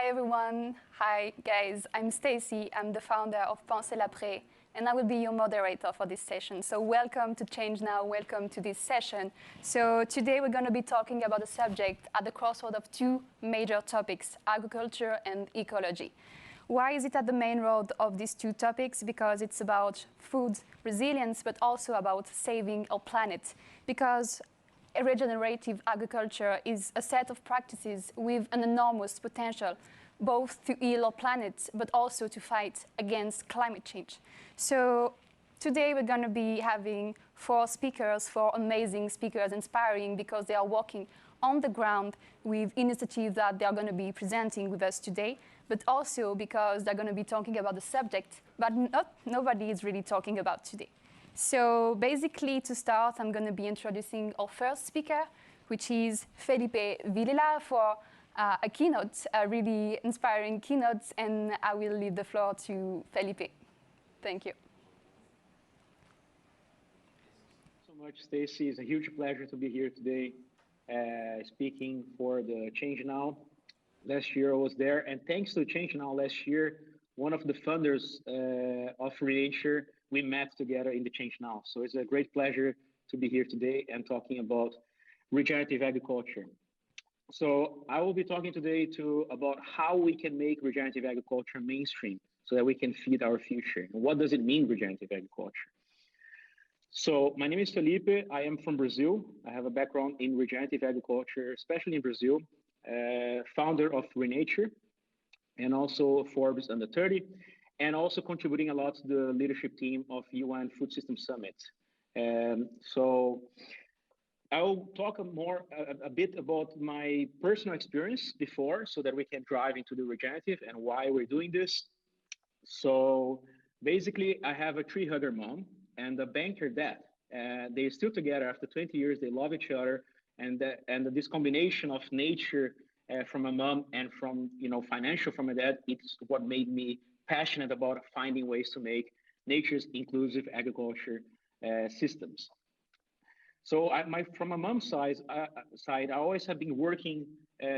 everyone. Hi guys, I'm Stacy. I'm the founder of Pensez l'Après, and I will be your moderator for this session. So welcome to Change Now, welcome to this session. So today we're going to be talking about a subject at the crossroad of two major topics, agriculture and ecology. Why is it at the main road of these two topics? Because it's about food resilience, but also about saving our planet. Because regenerative agriculture is a set of practices with an enormous potential, both to heal our planet, but also to fight against climate change. So today we're going to be having four amazing speakers, inspiring because they are working on the ground with initiatives that they are going to be presenting with us today, but also because they're going to be talking about the subject, but nobody is really talking about today. So basically, to start, I'm going to be introducing our first speaker, which is Felipe Villela for a keynote, a really inspiring keynote, and I will leave the floor to Felipe. Thank you. So much, Stacy. It's a huge pleasure to be here today, speaking for the Change Now. Last year I was there, and thanks to Change Now last year, one of the funders of reNature, we met together in the Change Now. So it's a great pleasure to be here today and talking about regenerative agriculture. So I will be talking today about how we can make regenerative agriculture mainstream so that we can feed our future. And what does it mean, regenerative agriculture? So my name is Felipe. I am from Brazil. I have a background in regenerative agriculture, especially in Brazil, founder of reNature, and also Forbes Under 30, and also contributing a lot to the leadership team of UN Food System Summit. So I'll talk a bit about my personal experience before so that we can drive into the regenerative and why we're doing this. So basically, I have a tree hugger mom and a banker dad. They're still together after 20 years. They love each other. And this combination of nature from a mom and from financial from a dad, it's what made me passionate about finding ways to make nature's inclusive agriculture systems. So from my mom's side, I always have been working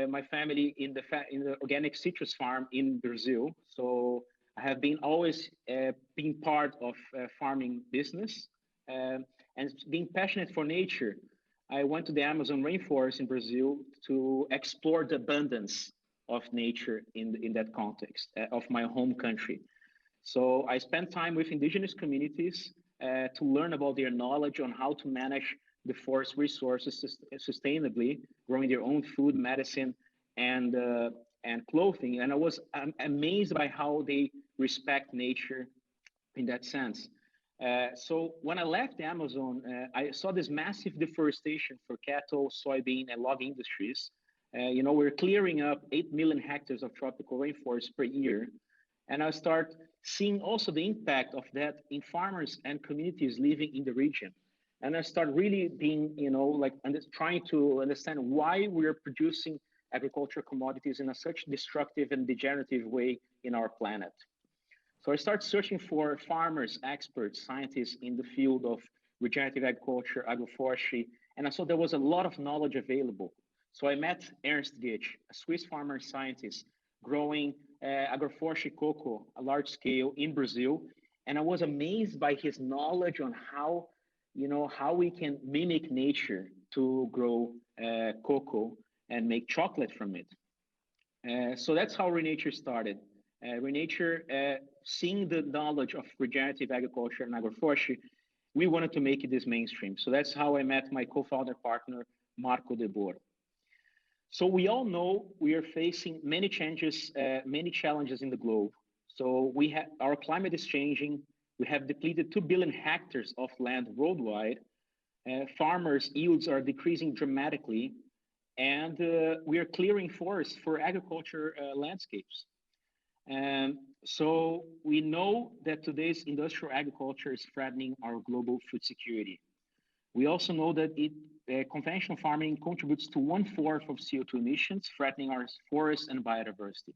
my family in the organic citrus farm in Brazil. So I have been always being part of farming business and being passionate for nature. I went to the Amazon rainforest in Brazil to explore the abundance of nature in that context of my home country. So I spent time with indigenous communities to learn about their knowledge on how to manage the forest resources sustainably, growing their own food, medicine, and clothing. And I was amazed by how they respect nature in that sense. So when I left the Amazon, I saw this massive deforestation for cattle, soybean, and log industries. We're clearing up 8 million hectares of tropical rainforest per year. And I start seeing also the impact of that in farmers and communities living in the region. And I start really being, trying to understand why we're producing agricultural commodities in such destructive and degenerative way in our planet. So I started searching for farmers, experts, scientists in the field of regenerative agriculture, agroforestry, and I saw there was a lot of knowledge available. So I met Ernst Gitsch, a Swiss farmer scientist growing agroforestry cocoa, a large scale in Brazil. And I was amazed by his knowledge on how we can mimic nature to grow cocoa and make chocolate from it. So that's how reNature started. reNature, seeing the knowledge of regenerative agriculture and agroforestry, we wanted to make it this mainstream. So that's how I met my co-founder partner, Marco de Boer. So we all know we are facing many changes, many challenges in the globe. So our climate is changing. We have depleted 2 billion hectares of land worldwide. Farmers' yields are decreasing dramatically. And we are clearing forests for agriculture landscapes. So we know that today's industrial agriculture is threatening our global food security. We also know that conventional farming contributes to 1/4 of CO2 emissions, threatening our forests and biodiversity.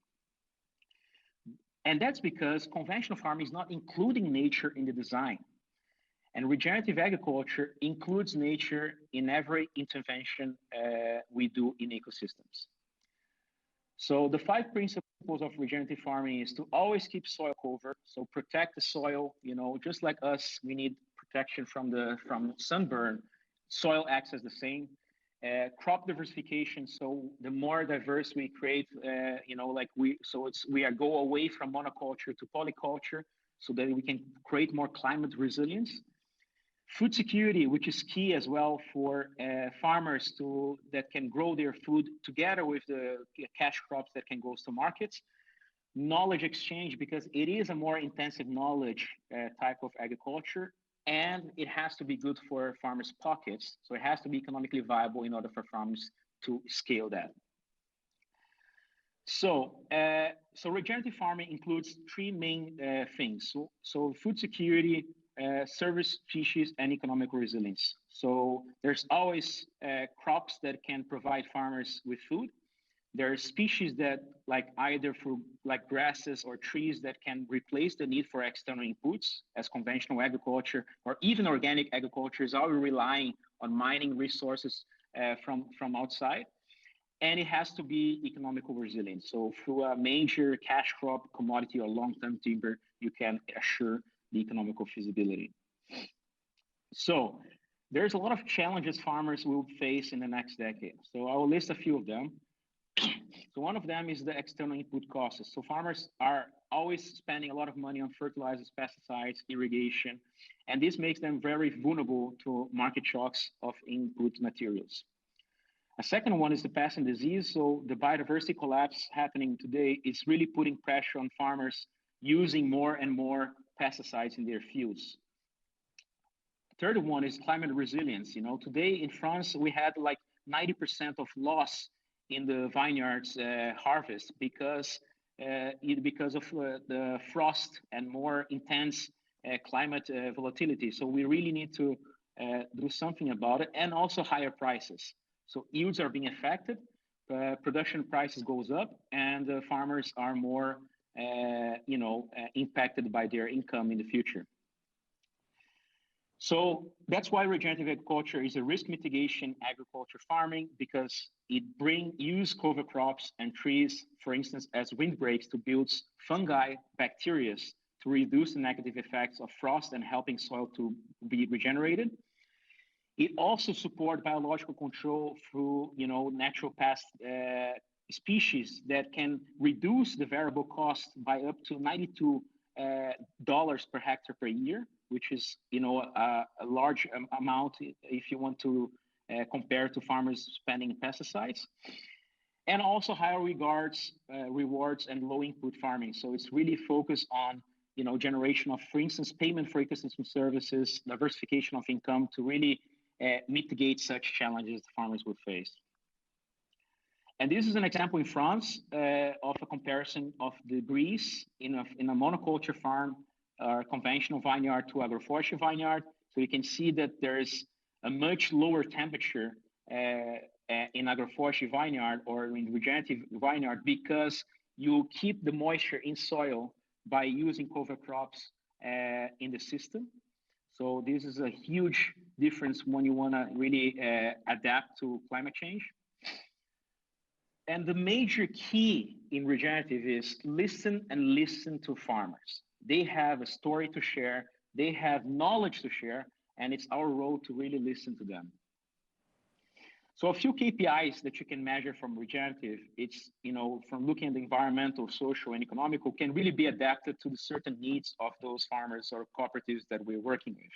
And that's because conventional farming is not including nature in the design. And regenerative agriculture includes nature in every intervention we do in ecosystems. So the 5 principles of regenerative farming is to always keep soil cover. So protect the soil, just like us, we need protection from sunburn. Soil acts as the same. Crop diversification. So the more diverse we create, we go away from monoculture to polyculture so that we can create more climate resilience. Food security, which is key as well for farmers that can grow their food together with the cash crops that can go to markets. Knowledge exchange, because it is a more intensive knowledge type of agriculture, and it has to be good for farmers' pockets. So it has to be economically viable in order for farmers to scale that. So regenerative farming includes 3 main things. So food security, service species, and economic resilience. So there's always crops that can provide farmers with food. There are species that either through grasses or trees that can replace the need for external inputs, as conventional agriculture or even organic agriculture is already relying on mining resources from outside. And it has to be economical resilient. So through a major cash crop, commodity, or long-term timber, you can assure the economical feasibility. So there's a lot of challenges farmers will face in the next decade. So I will list a few of them. So one of them is the external input costs. So farmers are always spending a lot of money on fertilizers, pesticides, irrigation, and this makes them very vulnerable to market shocks of input materials. A second one is the pest and disease. So the biodiversity collapse happening today is really putting pressure on farmers using more and more pesticides in their fields. Third one is climate resilience. Today in France, we had 90% of loss in the vineyards harvest because of the frost and more intense climate volatility. So we really need to do something about it, and also higher prices. So yields are being affected, production prices goes up, and farmers are more impacted by their income in the future. So that's why regenerative agriculture is a risk mitigation agriculture farming, because it use cover crops and trees, for instance, as windbreaks to build fungi, bacteria, to reduce the negative effects of frost and helping soil to be regenerated. It also supports biological control through, natural pest species that can reduce the variable cost by up to $92 per hectare per year, which is, a large amount if you want to compare to farmers spending pesticides. And also higher rewards and low input farming. So it's really focused on, generation of, for instance, payment for ecosystem services, diversification of income to really mitigate such challenges the farmers would face. And this is an example in France of a comparison of the breeze in a monoculture farm, conventional vineyard to agroforestry vineyard. So you can see that there is a much lower temperature in agroforestry vineyard or in regenerative vineyard, because you keep the moisture in soil by using cover crops in the system. So this is a huge difference when you want to really adapt to climate change. And the major key in regenerative is listen to farmers. They have a story to share, they have knowledge to share, and it's our role to really listen to them. So a few KPIs that you can measure from regenerative, it's, from looking at the environmental, social, and economical, can really be adapted to the certain needs of those farmers or cooperatives that we're working with.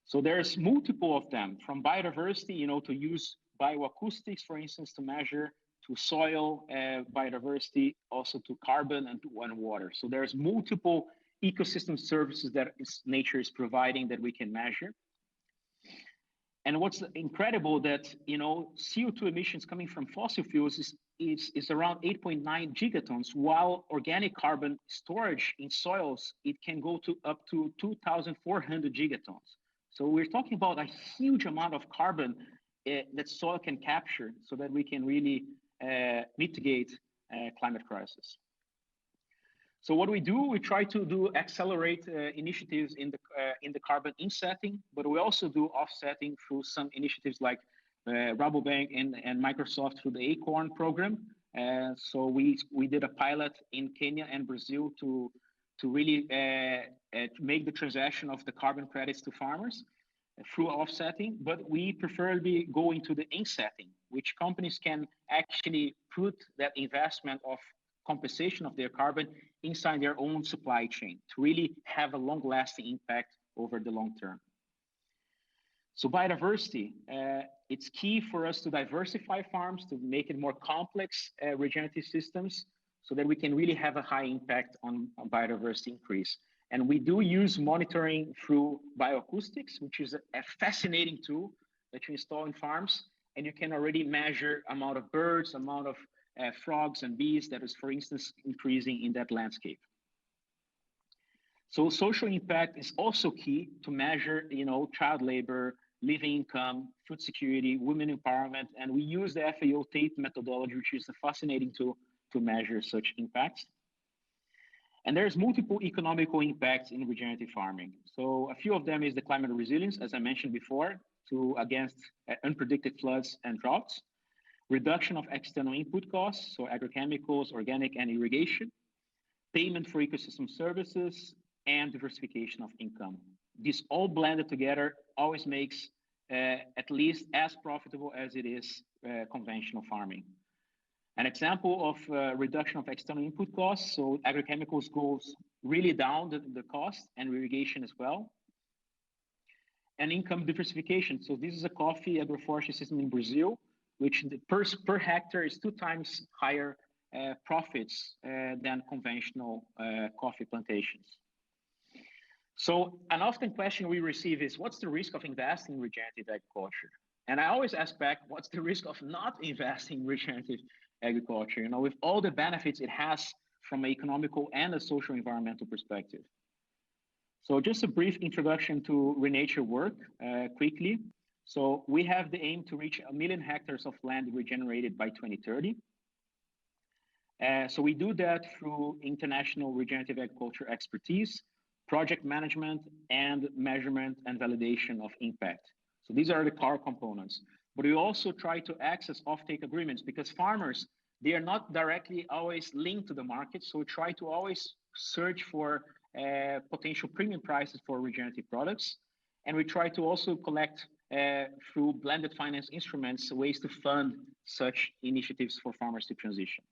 So there's multiple of them, from biodiversity, to use bioacoustics, for instance, to measure, to soil biodiversity, also to carbon and to water. So there's multiple ecosystem services that nature is providing that we can measure. And what's incredible that, CO2 emissions coming from fossil fuels is around 8.9 gigatons, while organic carbon storage in soils, it can go to up to 2,400 gigatons. So we're talking about a huge amount of carbon that soil can capture so that we can really mitigate climate crisis. So what we do, we try to accelerate initiatives in the carbon insetting, but we also do offsetting through some initiatives like Rabobank and Microsoft through the ACORN program, So we did a pilot in Kenya and Brazil to really to make the transaction of the carbon credits to farmers through offsetting, but we preferably go into the insetting, which companies can actually put that investment of compensation of their carbon inside their own supply chain to really have a long-lasting impact over the long term. So biodiversity, it's key for us to diversify farms, to make it more complex regenerative systems so that we can really have a high impact on biodiversity increase. And we do use monitoring through bioacoustics, which is a fascinating tool that you install in farms. And you can already measure amount of birds, amount of frogs and bees that is, for instance, increasing in that landscape. So social impact is also key to measure, child labor, living income, food security, women empowerment. And we use the FAO TAPE methodology, which is a fascinating tool to measure such impacts. And there's multiple economical impacts in regenerative farming. So a few of them is the climate resilience, as I mentioned before, against unpredicted floods and droughts, reduction of external input costs, so agrochemicals, organic and irrigation, payment for ecosystem services, and diversification of income. This all blended together always makes at least as profitable as it is conventional farming. An example of reduction of external input costs, so agrochemicals goes really down the cost, and irrigation as well. And income diversification. So this is a coffee agroforestry system in Brazil, which per hectare is 2 times higher profits than conventional coffee plantations. So an often question we receive is, what's the risk of investing in regenerative agriculture? And I always ask back, what's the risk of not investing in regenerative agriculture, with all the benefits it has from an economical and a social environmental perspective. So just a brief introduction to reNature work quickly. So we have the aim to reach 1 million hectares of land regenerated by 2030. So we do that through international regenerative agriculture expertise, project management, and measurement and validation of impact. So these are the core components. But we also try to access offtake agreements because farmers, they are not directly always linked to the market. So we try to always search for potential premium prices for regenerative products. And we try to also collect through blended finance instruments ways to fund such initiatives for farmers to transition.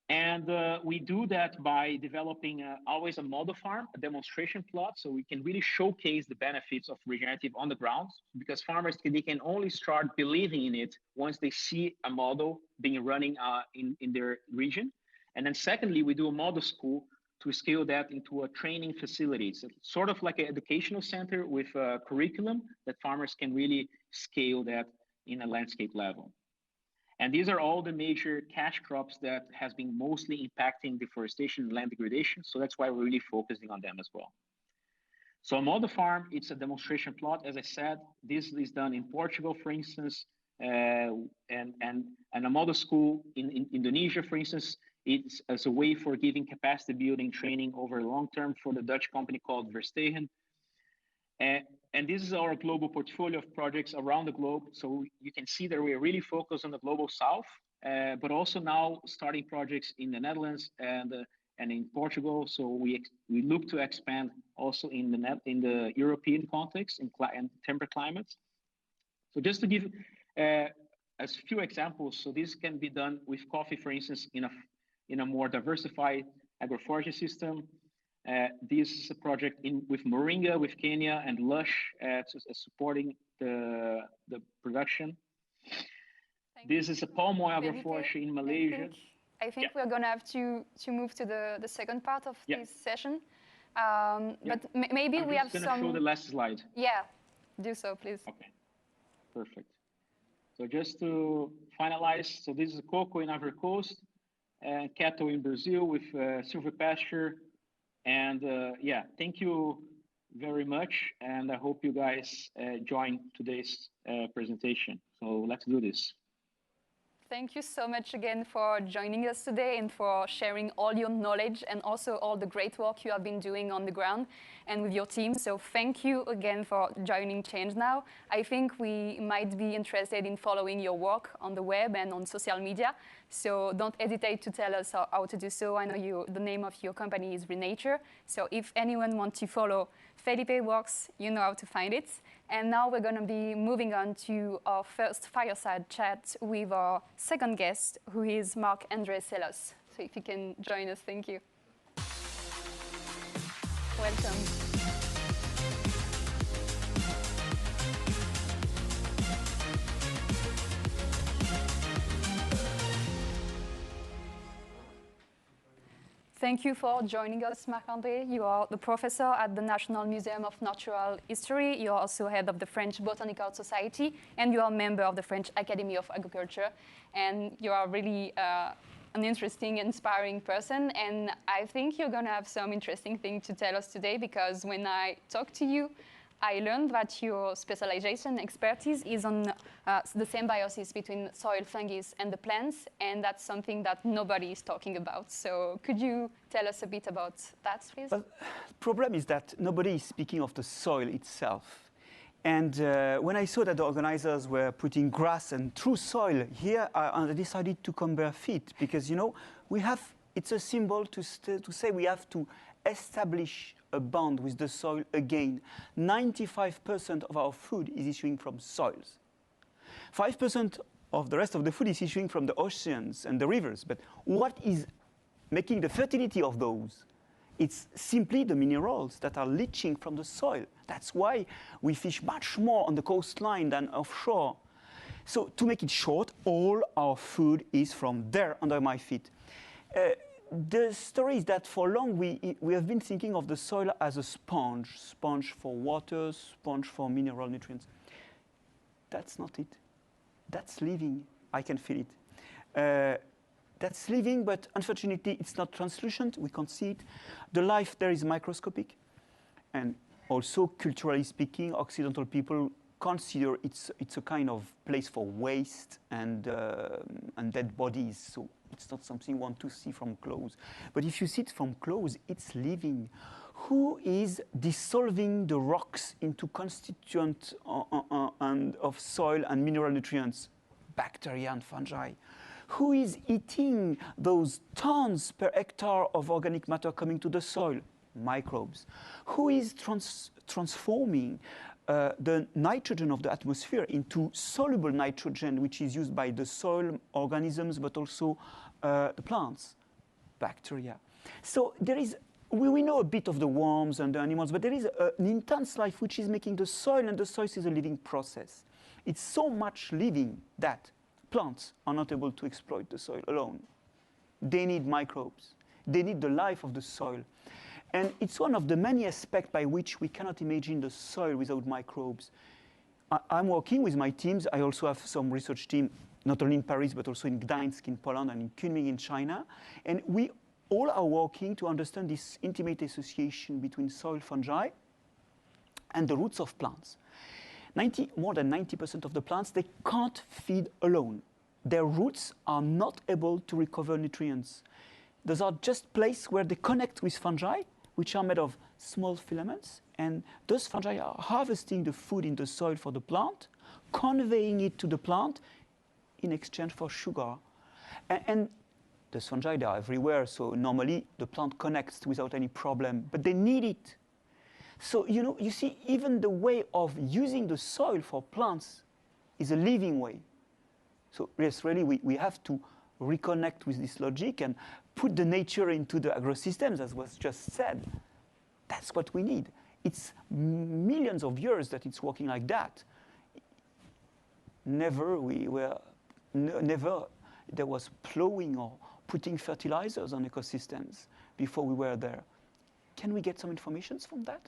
And we do that by developing always a model farm, a demonstration plot, so we can really showcase the benefits of regenerative on the ground, because farmers, they can only start believing in it once they see a model being running in their region. And then secondly, we do a model school to scale that into a training facility. So sort of like an educational center with a curriculum that farmers can really scale that in a landscape level. And these are all the major cash crops that has been mostly impacting deforestation and land degradation. So that's why we're really focusing on them as well. So a model farm, it's a demonstration plot. As I said, this is done in Portugal, for instance, and a model school in Indonesia, for instance, it's as a way for giving capacity building training over long term for the Dutch company called Verstegen. And this is our global portfolio of projects around the globe. So you can see that we are really focused on the global south, but also now starting projects in the Netherlands and in Portugal. So we look to expand also in the European context in temperate climates. So just to give a few examples, so this can be done with coffee, for instance, in a more diversified agroforestry system. This is a project with Moringa, with Kenya, and Lush supporting the production. This is a palm oil agroforestry in Malaysia. I think we're going to have to move to the second part of this session. But maybe we have some... I'm going to show the last slide. Yeah, do so, please. Okay, perfect. So just to finalize, so this is cocoa in Ivory Coast, and cattle in Brazil with silver pasture. And thank you very much. And I hope you guys join today's presentation. So let's do this. thank you so much again for joining us today and for sharing all your knowledge and also all the great work you have been doing on the ground and with your team. So thank you again for joining ChangeNOW. I think we might be interested in following your work on the web and on social media. So don't hesitate to tell us how to do so. I know the name of your company is reNature. So if anyone wants to follow Felipe works, you know how to find it. And now we're going to be moving on to our first fireside chat with our second guest, who is Marc-André Selosse. So if you can join us, thank you. Welcome. Thank you for joining us, Marc-André. You are the professor at the National Museum of Natural History. You are also head of the French Botanical Society, and you are a member of the French Academy of Agriculture. And you are really an interesting, inspiring person. And I think you're going to have some interesting things to tell us today, because when I talk to you, I learned that your specialization expertise is on the symbiosis between soil, fungus, and the plants, and that's something that nobody is talking about. So could you tell us a bit about that, please? Well, the problem is that nobody is speaking of the soil itself. And when I saw that the organizers were putting grass and true soil here, I decided to come bare feet, because, you know, it's a symbol to say we have to establish a bond with the soil again. 95% of our food is issuing from soils. 5% of the rest of the food is issuing from the oceans and the rivers. But what is making the fertility of those? It's simply the minerals that are leaching from the soil. That's why we fish much more on the coastline than offshore. So to make it short, all our food is from there under my feet. The story is that for long we have been thinking of the soil as a sponge for water, sponge for mineral nutrients. That's not it. That's living. I can feel it. That's living, but unfortunately it's not translucent. We can't see it. The life there is microscopic. And also, culturally speaking, Occidental people consider it's a kind of place for waste and dead bodies. So it's not something you want to see from close. But if you see it from close, it's living. Who is dissolving the rocks into constituent of soil and mineral nutrients? Bacteria and fungi. Who is eating those tons per hectare of organic matter coming to the soil? Microbes. Who is transforming the nitrogen of the atmosphere into soluble nitrogen, which is used by the soil organisms, but also the plants? Bacteria. So there is, we know a bit of the worms and the animals, but there is an intense life which is making the soil, and the soil is a living process. It's so much living that plants are not able to exploit the soil alone. They need microbes. They need the life of the soil. And it's one of the many aspects by which we cannot imagine the soil without microbes. I'm working with my teams. I also have some research team, not only in Paris, but also in Gdańsk in Poland and in Kunming in China. And we all are working to understand this intimate association between soil, fungi, and the roots of plants. More than 90% of the plants, they can't feed alone. Their roots are not able to recover nutrients. Those are just places where they connect with fungi, which are made of small filaments, and those fungi are harvesting the food in the soil for the plant, conveying it to the plant in exchange for sugar. And those fungi, they are everywhere, so normally the plant connects without any problem, but they need it. So, you know, you see, even the way of using the soil for plants is a living way. So, yes, really, we have to reconnect with this logic and put the nature into the agrosystems, as was just said. That's what we need. It's millions of years that it's working like that. Never there was plowing or putting fertilizers on ecosystems before we were there. Can we get some information from that?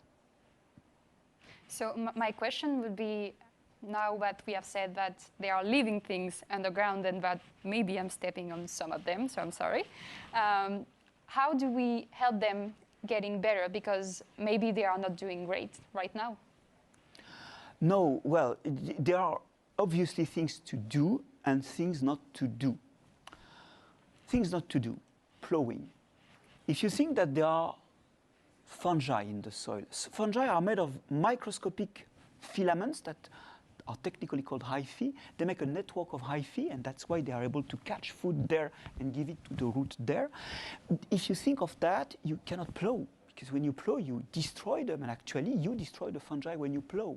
So my question would be, now that we have said that there are living things underground and that maybe I'm stepping on some of them, so I'm sorry. How do we help them getting better? Because maybe they are not doing great right now. No, well, there are obviously things to do. and things not to do. Things not to do, plowing. If you think that there are fungi in the soil, fungi are made of microscopic filaments that are technically called hyphae. They make a network of hyphae, and that's why they are able to catch food there and give it to the root there. If you think of that, you cannot plow, because when you plow, you destroy them, and actually you destroy the fungi when you plow.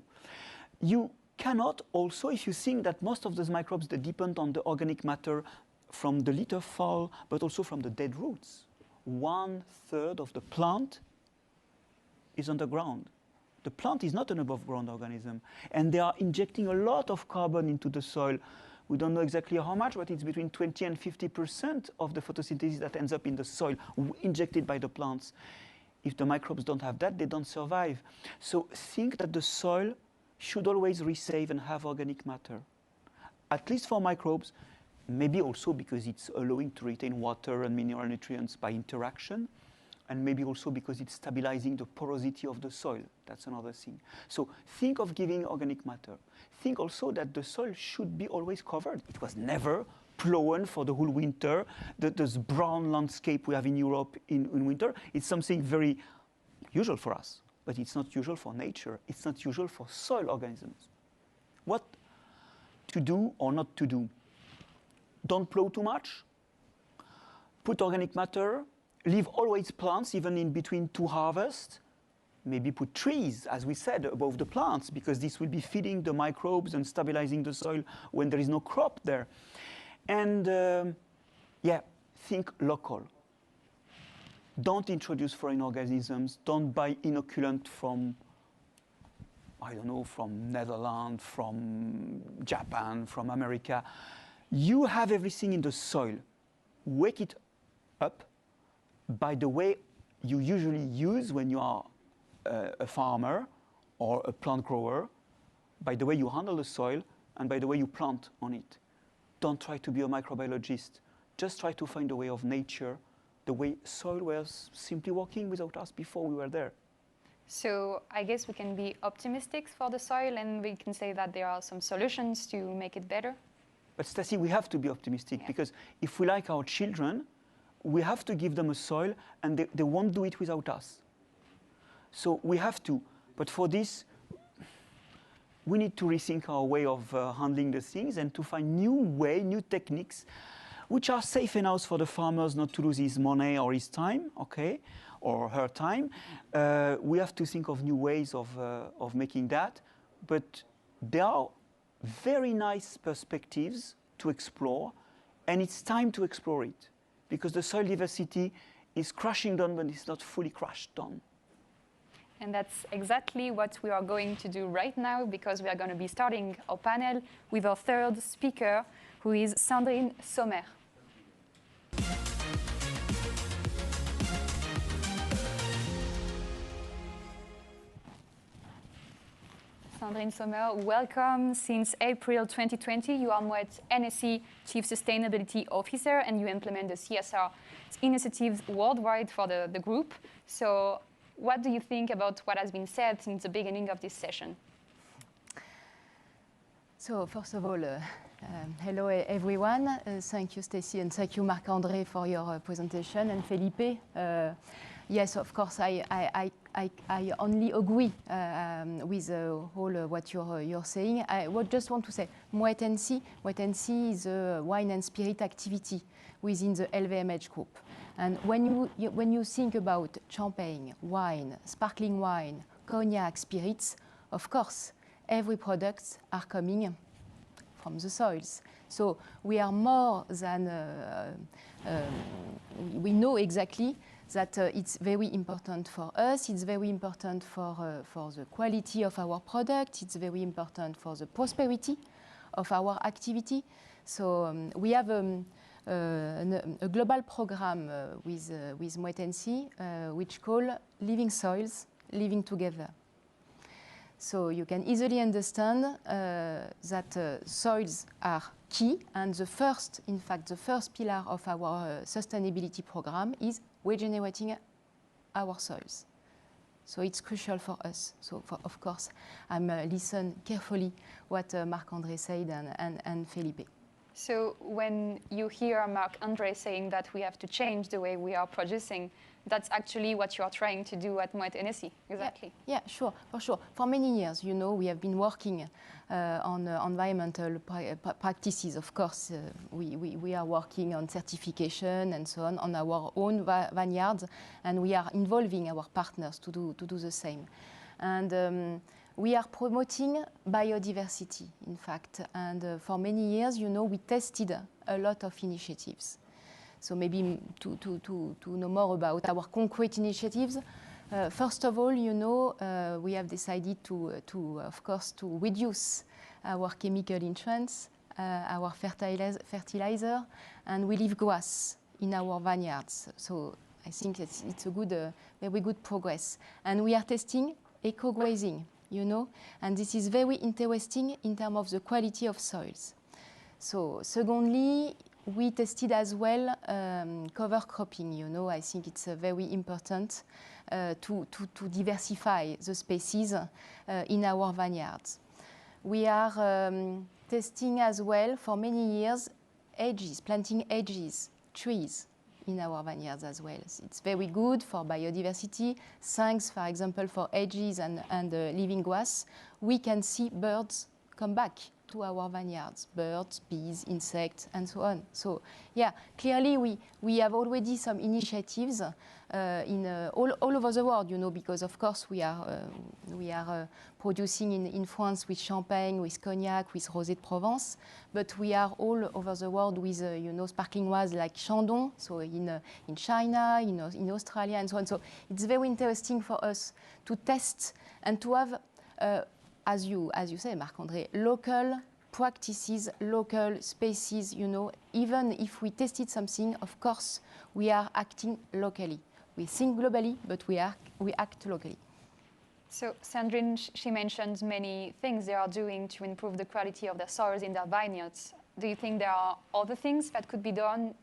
You cannot also, if you think that most of those microbes, they depend on the organic matter from the litter fall, but also from the dead roots. 1/3 of the plant is underground. The plant is not an above-ground organism, and they are injecting a lot of carbon into the soil. We don't know exactly how much, but it's between 20 and 50% of the photosynthesis that ends up in the soil, injected by the plants. If the microbes don't have that, they don't survive. So think that the soil should always resave and have organic matter, at least for microbes, maybe also because it's allowing to retain water and mineral nutrients by interaction, and maybe also because it's stabilizing the porosity of the soil. That's another thing. So think of giving organic matter. Think also that the soil should be always covered. It was never plown for the whole winter. This brown landscape we have in Europe in winter, it's something very usual for us, but it's not usual for nature. It's not usual for soil organisms. What to do or not to do? Don't plow too much. Put organic matter. Leave always plants, even in between two harvests. Maybe put trees, as we said, above the plants, because this will be feeding the microbes and stabilizing the soil when there is no crop there. And yeah, think local. Don't introduce foreign organisms. Don't buy inoculant from, I don't know, from Netherlands, from Japan, from America. You have everything in the soil. Wake it up by the way you usually use when you are a farmer or a plant grower, by the way you handle the soil and by the way you plant on it. Don't try to be a microbiologist. Just try to find a way of nature, the way soil was simply working without us before we were there. So I guess we can be optimistic for the soil, and we can say that there are some solutions to make it better. But Stacy, we have to be optimistic, because if we like our children, we have to give them a soil, and they won't do it without us. So we have to. But for this, we need to rethink our way of handling the things and to find new techniques, which are safe enough for the farmers not to lose his money or his time, okay, or her time. We have to think of new ways of making that. But there are very nice perspectives to explore, and it's time to explore it, because the soil diversity is crashing down, but it's not fully crashed down. And that's exactly what we are going to do right now, because we are going to be starting our panel with our third speaker, who is Sandrine Sommer. Sandrine Sommer, welcome. Since April 2020, you are Moët Hennessy Chief Sustainability Officer, and you implement the CSR initiatives worldwide for the group. So what do you think about what has been said since the beginning of this session? So first of all, hello everyone. Thank you, Stacy, and thank you, Marc-André, for your presentation, and Felipe. Yes, of course, I only agree with all what you're saying. I just want to say, Moët Hennessy is a wine and spirit activity within the LVMH group. And when you think about champagne, wine, sparkling wine, cognac, spirits, of course, every product are coming from the soils. So we are more than, we know exactly that it's very important for us, it's very important for the quality of our product, it's very important for the prosperity of our activity. So we have a global program with Moët Hennessy, which called Living Soils, Living Together. So you can easily understand that soils are key, and the first pillar of our sustainability program is regenerating our soils. So it's crucial for us. So of course, I'm listen carefully what Marc-André said and Felipe. So when you hear Marc-André saying that we have to change the way we are producing, that's actually what you are trying to do at Moët Hennessy, exactly. Yeah, sure, for sure. For many years, you know, we have been working on environmental practices. Of course, we are working on certification and so on our own vineyards, and we are involving our partners to do the same. And we are promoting biodiversity, in fact. And for many years, you know, we tested a lot of initiatives. So maybe to know more about our concrete initiatives, first of all, you know, we have decided of course, to reduce our chemical entrants, our fertilizer, and we leave grass in our vineyards. So I think it's a good, very good progress. And we are testing Eco-Grazing, you know, and this is very interesting in terms of the quality of soils. So secondly, we tested as well cover cropping. You know, I think it's very important to diversify the species in our vineyards. We are testing as well for many years planting hedges, trees in our vineyards as well. It's very good for biodiversity. Thanks, for example, for hedges and living grass, we can see birds come back to our vineyards, birds, bees, insects, and so on. So, yeah, clearly we have already some initiatives all over the world, you know, because of course we are producing in France with Champagne, with Cognac, with Rosé de Provence, but we are all over the world with, you know, sparkling wines like Chandon, so in China, in Australia, and so on. So it's very interesting for us to test and to have as you say, Marc-André, local practices, local spaces, you know, even if we tested something, of course, we are acting locally. We think globally, but we act locally. So Sandrine, she mentioned many things they are doing to improve the quality of their soils in their vineyards. Do you think there are other things that could be done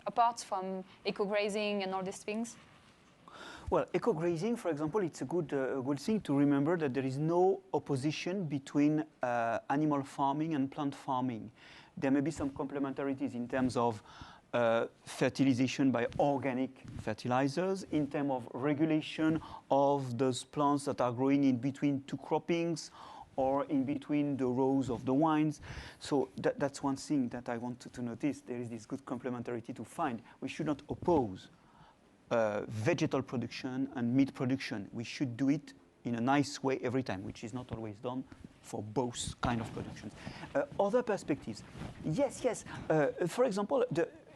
apart from eco-grazing and all these things? Well, eco-grazing, for example, it's a good thing to remember that there is no opposition between animal farming and plant farming. There may be some complementarities in terms of fertilization by organic fertilizers, in terms of regulation of those plants that are growing in between two croppings or in between the rows of the wines. So that's one thing that I want to notice. There is this good complementarity to find. We should not oppose vegetal production and meat production. We should do it in a nice way every time, which is not always done for both kind of productions. Other perspectives. Yes. For example,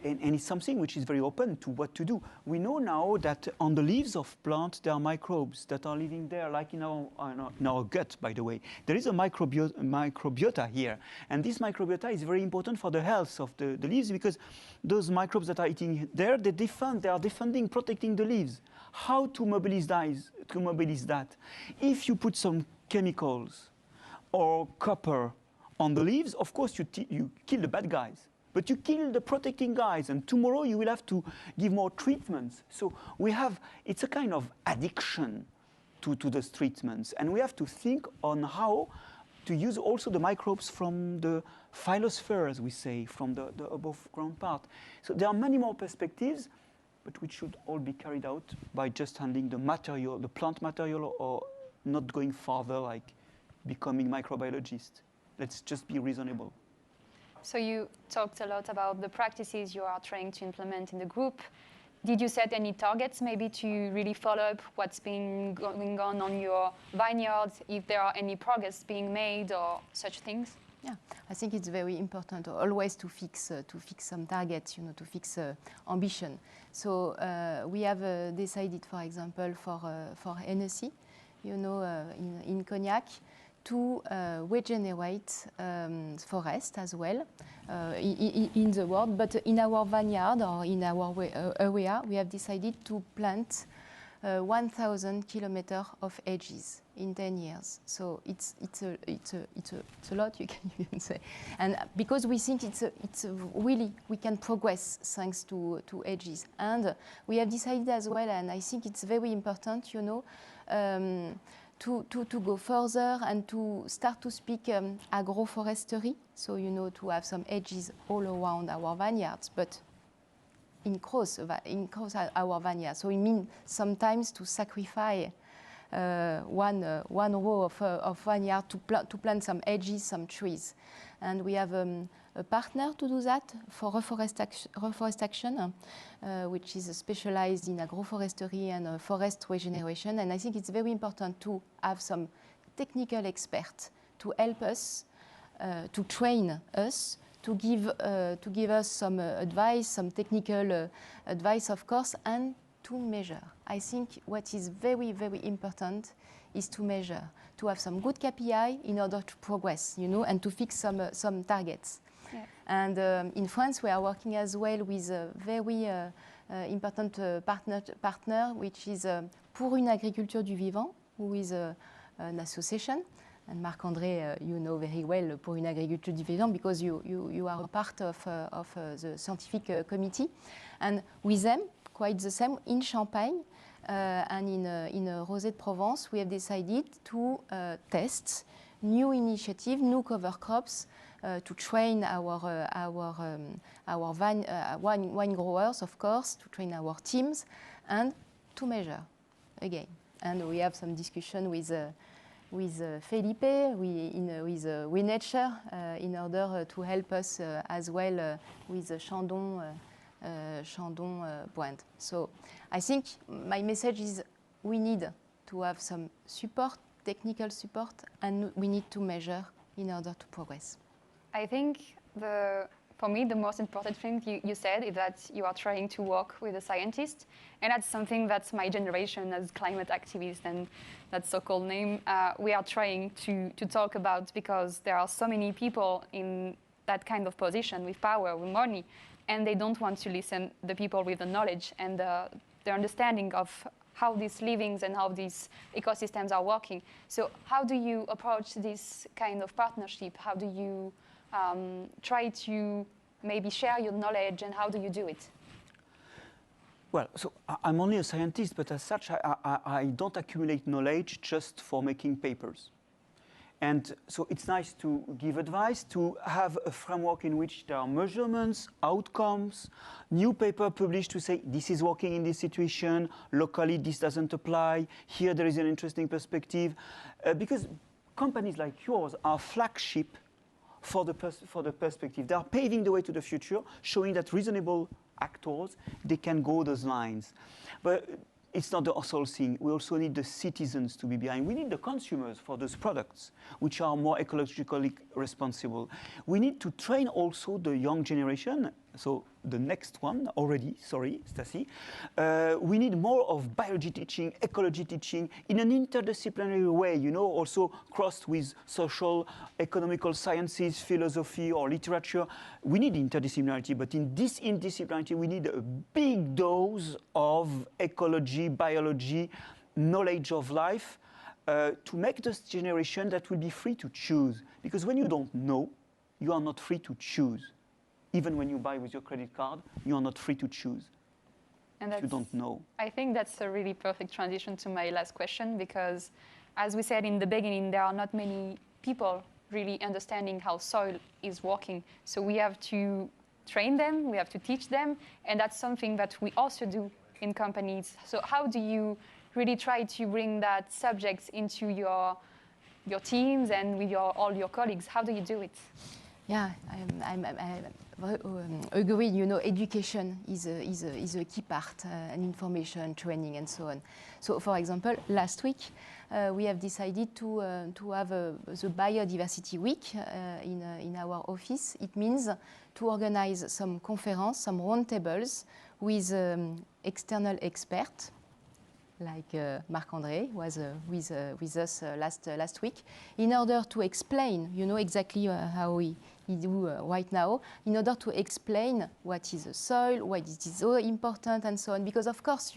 and it's something which is very open to what to do. We know now that on the leaves of plants, there are microbes that are living there, like in our gut, by the way. There is a microbiota here. And this microbiota is very important for the health of the leaves, because those microbes that are eating there, they are defending, protecting the leaves. How to mobilize that? If you put some chemicals or copper on the leaves, of course you kill the bad guys. But you kill the protecting guys, and tomorrow you will have to give more treatments. So it's a kind of addiction to those treatments. And we have to think on how to use also the microbes from the phyllosphere, as we say, from the above ground part. So there are many more perspectives, but which should all be carried out by just handling the material, the plant material, or not going farther, like becoming microbiologist. Let's just be reasonable. So you talked a lot about the practices you are trying to implement in the group. Did you set any targets maybe to really follow up what's been going on your vineyards, if there are any progress being made or such things? Yeah, I think it's very important always to fix some targets, you know, to fix ambition. So we have decided, for example, for Hennessy, you know, in Cognac, to regenerate forest as well in the world, but in our vineyard or in our area, we have decided to plant 1,000 kilometers of hedges in 10 years. So it's a lot, you can even say, and because we think it's really we can progress thanks to hedges, and we have decided as well, and I think it's very important, you know, to go further and to start to speak agroforestry, so to have some edges all around our vineyards, but in cross our vineyards. So it means sometimes to sacrifice one row of vineyard to plant some edges, some trees. And we have a partner to do that for reforestation, which is specialized in agroforestry and forest regeneration. And I think it's very important to have some technical experts to help us, to train us, to give us some advice, some technical advice, of course, and to measure. I think what is very, very important is to measure, to have some good KPI in order to progress, and to fix some targets. Yeah. And in France, we are working as well with a very important partner, which is Pour une agriculture du vivant, who is an association. And Marc-André, you know very well Pour une agriculture du vivant because you are a part of the scientific committee. And with them, quite the same, in Champagne and in Rosé de Provence, we have decided to test new initiatives, new cover crops, to train our wine growers, of course, to train our teams, and to measure again. And we have some discussion with Felipe, with reNature, in order to help us as well with the Chandon brand. So I think my message is we need to have some support, technical support, and we need to measure in order to progress. I think for me, the most important thing you said is that you are trying to work with a scientist, and that's something that my generation as climate activists and that so-called name, we are trying to talk about, because there are so many people in that kind of position with power, with money, and they don't want to listen to the people with the knowledge and the understanding of how these livings and how these ecosystems are working. So how do you approach this kind of partnership? How do you try to maybe share your knowledge, and how do you do it? Well, so I'm only a scientist, but as such, I don't accumulate knowledge just for making papers. And so it's nice to give advice, to have a framework in which there are measurements, outcomes, new paper published to say this is working in this situation, locally this doesn't apply, here there is an interesting perspective. Because companies like yours are flagship for the perspective. They are paving the way to the future, showing that reasonable actors, they can go those lines. But it's not the sole thing. We also need the citizens to be behind. We need the consumers for those products, which are more ecologically responsible. We need to train also the young generation. So the next one already, sorry, Stacy. We need more of biology teaching, ecology teaching in an interdisciplinary way, also crossed with social, economical sciences, philosophy, or literature. We need interdisciplinarity, but in this interdisciplinarity, we need a big dose of ecology, biology, knowledge of life, to make this generation that will be free to choose. Because when you don't know, you are not free to choose. Even when you buy with your credit card, you are not free to choose. And if you don't know. I think that's a really perfect transition to my last question, because as we said in the beginning, there are not many people really understanding how soil is working. So we have to train them, we have to teach them, and that's something that we also do in companies. So how do you really try to bring that subject into your teams and with all your colleagues? How do you do it? Yeah, I agree. Education is a key part, and information, training, and so on. So, for example, last week we have decided to have the Biodiversity Week in our office. It means to organize some conference, some roundtables with external experts, like Marc-André was with us last week, in order to explain, exactly how we do right now, in order to explain what is the soil, why it is so important, and so on. Because of course,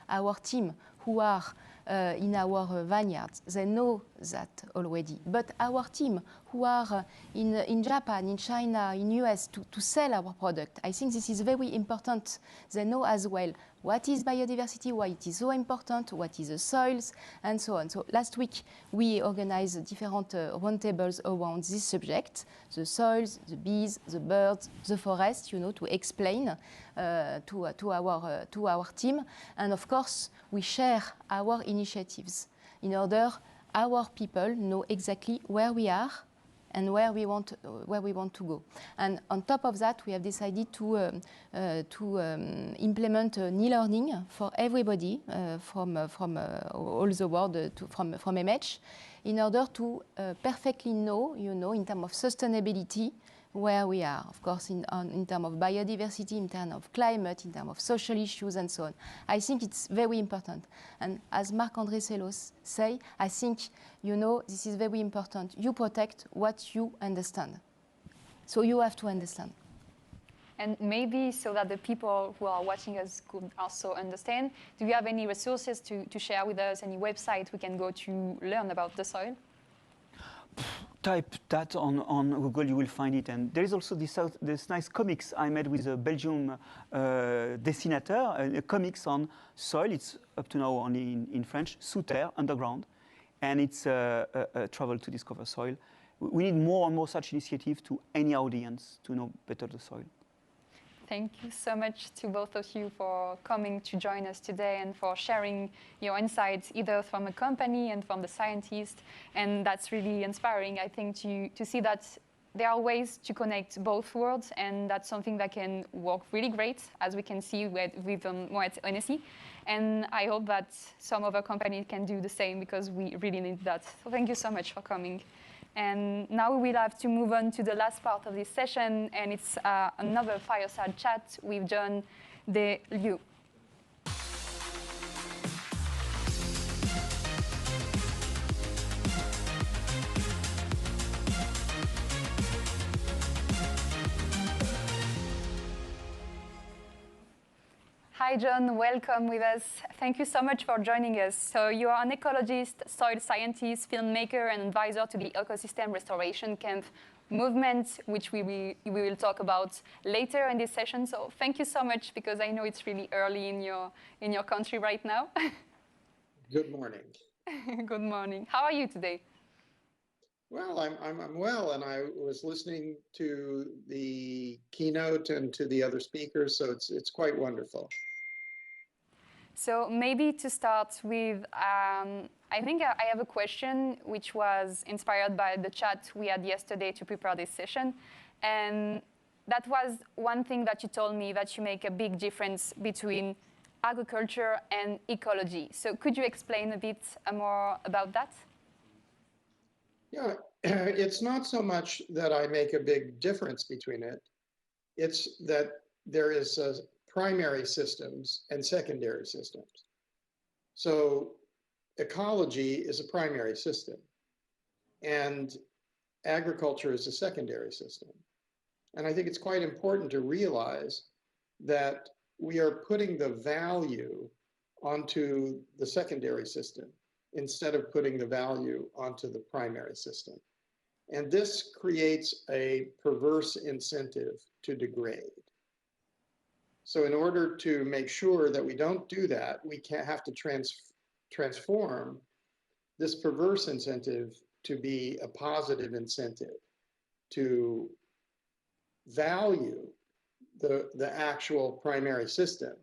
our team who are in our vineyards. They know that already. But our team who are in Japan, in China, in US to sell our product, I think this is very important. They know as well what is biodiversity, why it is so important, what is the soils, and so on. So last week we organized different roundtables around this subject, the soils, the bees, the birds, the forest, to explain to our team. And of course, we share our initiatives in order our people know exactly where we are and where we want to go. And on top of that, we have decided to implement e-learning for everybody from all the world, from MH, in order to perfectly know, in terms of sustainability, where we are, of course, in terms of biodiversity, in terms of climate, in terms of social issues, and so on. I think it's very important. And as Marc-André Selosse say, I think, this is very important. You protect what you understand. So you have to understand. And maybe so that the people who are watching us could also understand, do you have any resources to share with us, any website we can go to learn about the soil? Type that on Google, you will find it. And there is also this nice comics I made with a Belgian dessinateur, comics on soil. It's up to now only in French, sous terre, underground. And it's a travel to discover soil. We need more and more such initiatives to any audience to know better the soil. Thank you so much to both of you for coming to join us today and for sharing your insights, either from a company and from the scientist. And that's really inspiring, I think, to see that there are ways to connect both worlds, and that's something that can work really great, as we can see with Moët Hennessy. And I hope that some other companies can do the same, because we really need that. So thank you so much for coming. And now we will have to move on to the last part of this session, and it's another fireside chat with John De Liu. Hi, John. Welcome with us. Thank you so much for joining us. So you are an ecologist, soil scientist, filmmaker, and advisor to the ecosystem restoration camp movement, which we will talk about later in this session. So thank you so much, because I know it's really early in your country right now. Good morning. Good morning. How are you today? Well, I'm well, and I was listening to the keynote and to the other speakers, so it's quite wonderful. So maybe to start with, I think I have a question which was inspired by the chat we had yesterday to prepare this session. And that was one thing that you told me, that you make a big difference between agriculture and ecology. So could you explain a bit more about that? Yeah, it's not so much that I make a big difference between it. It's that there is primary systems and secondary systems. So ecology is a primary system, and agriculture is a secondary system. And I think it's quite important to realize that we are putting the value onto the secondary system instead of putting the value onto the primary system. And this creates a perverse incentive to degrade. So in order to make sure that we don't do that, we have to transform this perverse incentive to be a positive incentive, to value the actual primary system.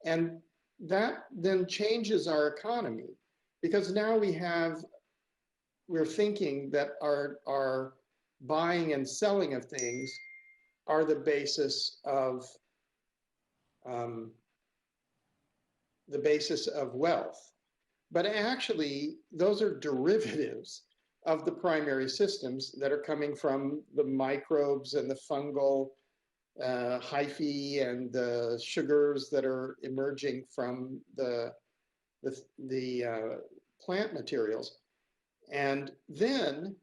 And that then changes our economy, because now we're thinking that our buying and selling of things are the basis of wealth. But actually, those are derivatives of the primary systems that are coming from the microbes and the fungal hyphae and the sugars that are emerging from the plant materials. And then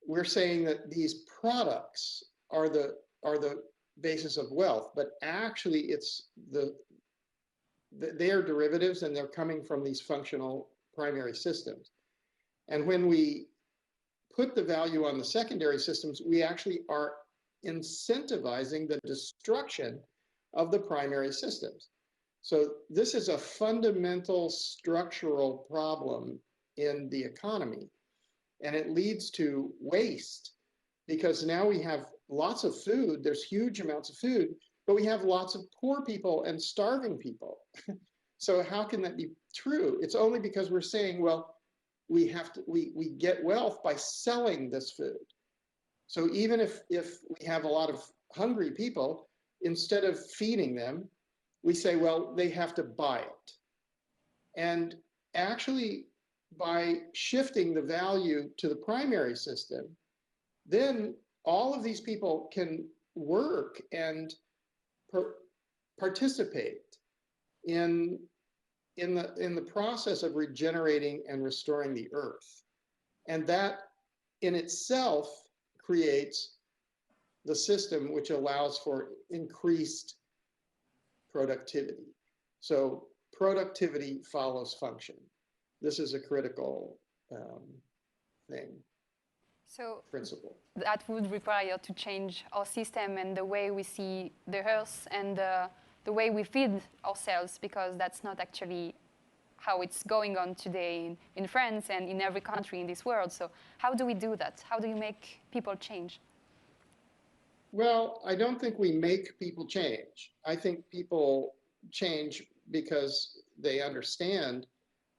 we're saying that these products are the basis of wealth, but actually they are derivatives, and they're coming from these functional primary systems. And when we put the value on the secondary systems, we actually are incentivizing the destruction of the primary systems. So this is a fundamental structural problem in the economy, and it leads to waste, because now we have lots of food, there's huge amounts of food, but we have lots of poor people and starving people. So how can that be true? It's only because we're saying, well, we get wealth by selling this food. So even if we have a lot of hungry people, instead of feeding them, we say, well, they have to buy it. And actually, by shifting the value to the primary system, then all of these people can work and participate in the process of regenerating and restoring the earth. And that in itself creates the system which allows for increased productivity. So productivity follows function. This is a critical principle. That would require to change our system and the way we see the earth and the way we feed ourselves, because that's not actually how it's going on today in France and in every country in this world. So how do we do that? How do you make people change? Well, I don't think we make people change. I think people change because they understand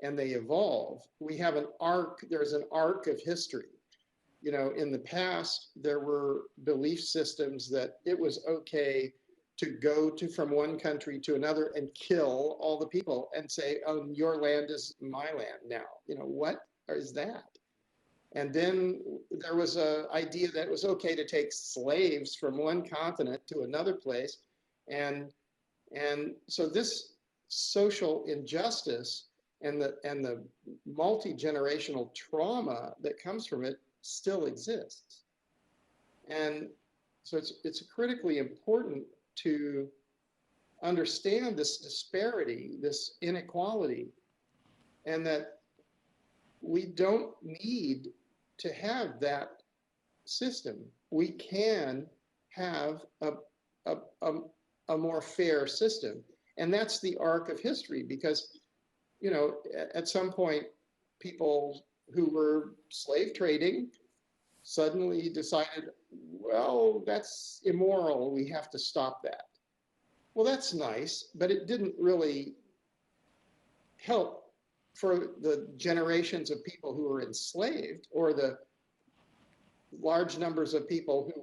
and they evolve. We have an arc, there's an arc of history. You know, in the past, there were belief systems that it was okay to go from one country to another and kill all the people and say, oh, your land is my land now. You know, what is that? And then there was an idea that it was okay to take slaves from one continent to another place. And so this social injustice and the multi-generational trauma that comes from it still exists. And so it's critically important to understand this disparity, this inequality, and that we don't need to have that system. We can have a more fair system. And that's the arc of history, because, you know, at some point, people who were slave trading suddenly decided, well, that's immoral, we have to stop that. Well, that's nice, but it didn't really help for the generations of people who were enslaved, or the large numbers of people who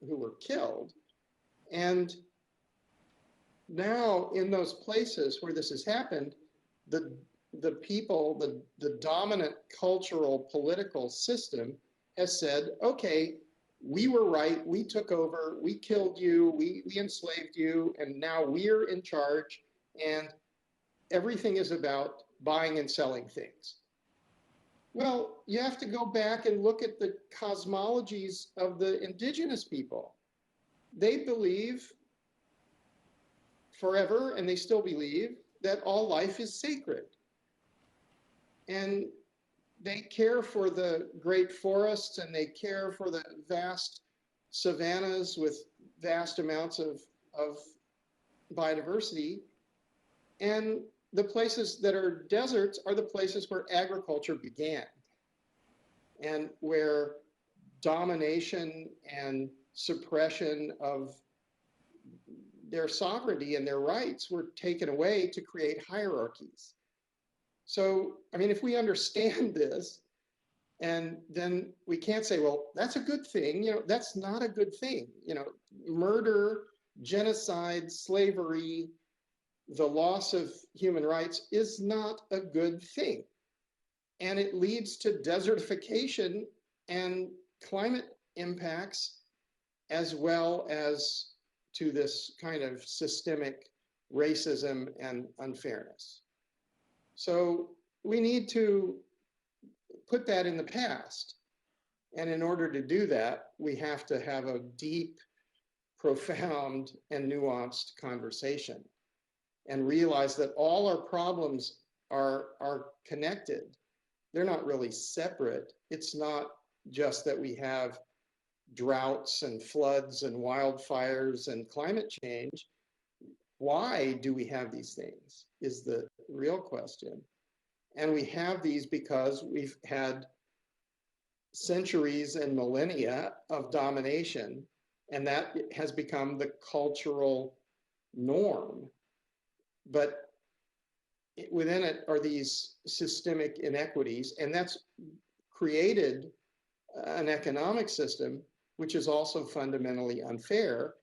were killed. And now in those places where this has happened, the people, the dominant cultural political system has said, okay, we were right, we took over, we killed you, we enslaved you, and now we're in charge, and everything is about buying and selling things. Well, you have to go back and look at the cosmologies of the indigenous people. They believe forever, and they still believe, that all life is sacred. And they care for the great forests, and they care for the vast savannas with vast amounts of biodiversity. And the places that are deserts are the places where agriculture began, and where domination and suppression of their sovereignty and their rights were taken away to create hierarchies. So, I mean, if we understand this, and then we can't say, well, that's a good thing. You know, that's not a good thing. You know, murder, genocide, slavery, the loss of human rights is not a good thing. And it leads to desertification and climate impacts, as well as to this kind of systemic racism and unfairness. So we need to put that in the past. And in order to do that, we have to have a deep, profound, and nuanced conversation, and realize that all our problems are connected. They're not really separate. It's not just that we have droughts and floods and wildfires and climate change. Why do we have these things is the real question. And we have these because we've had centuries and millennia of domination, and that has become the cultural norm. But within it are these systemic inequities, and that's created an economic system which is also fundamentally unfair.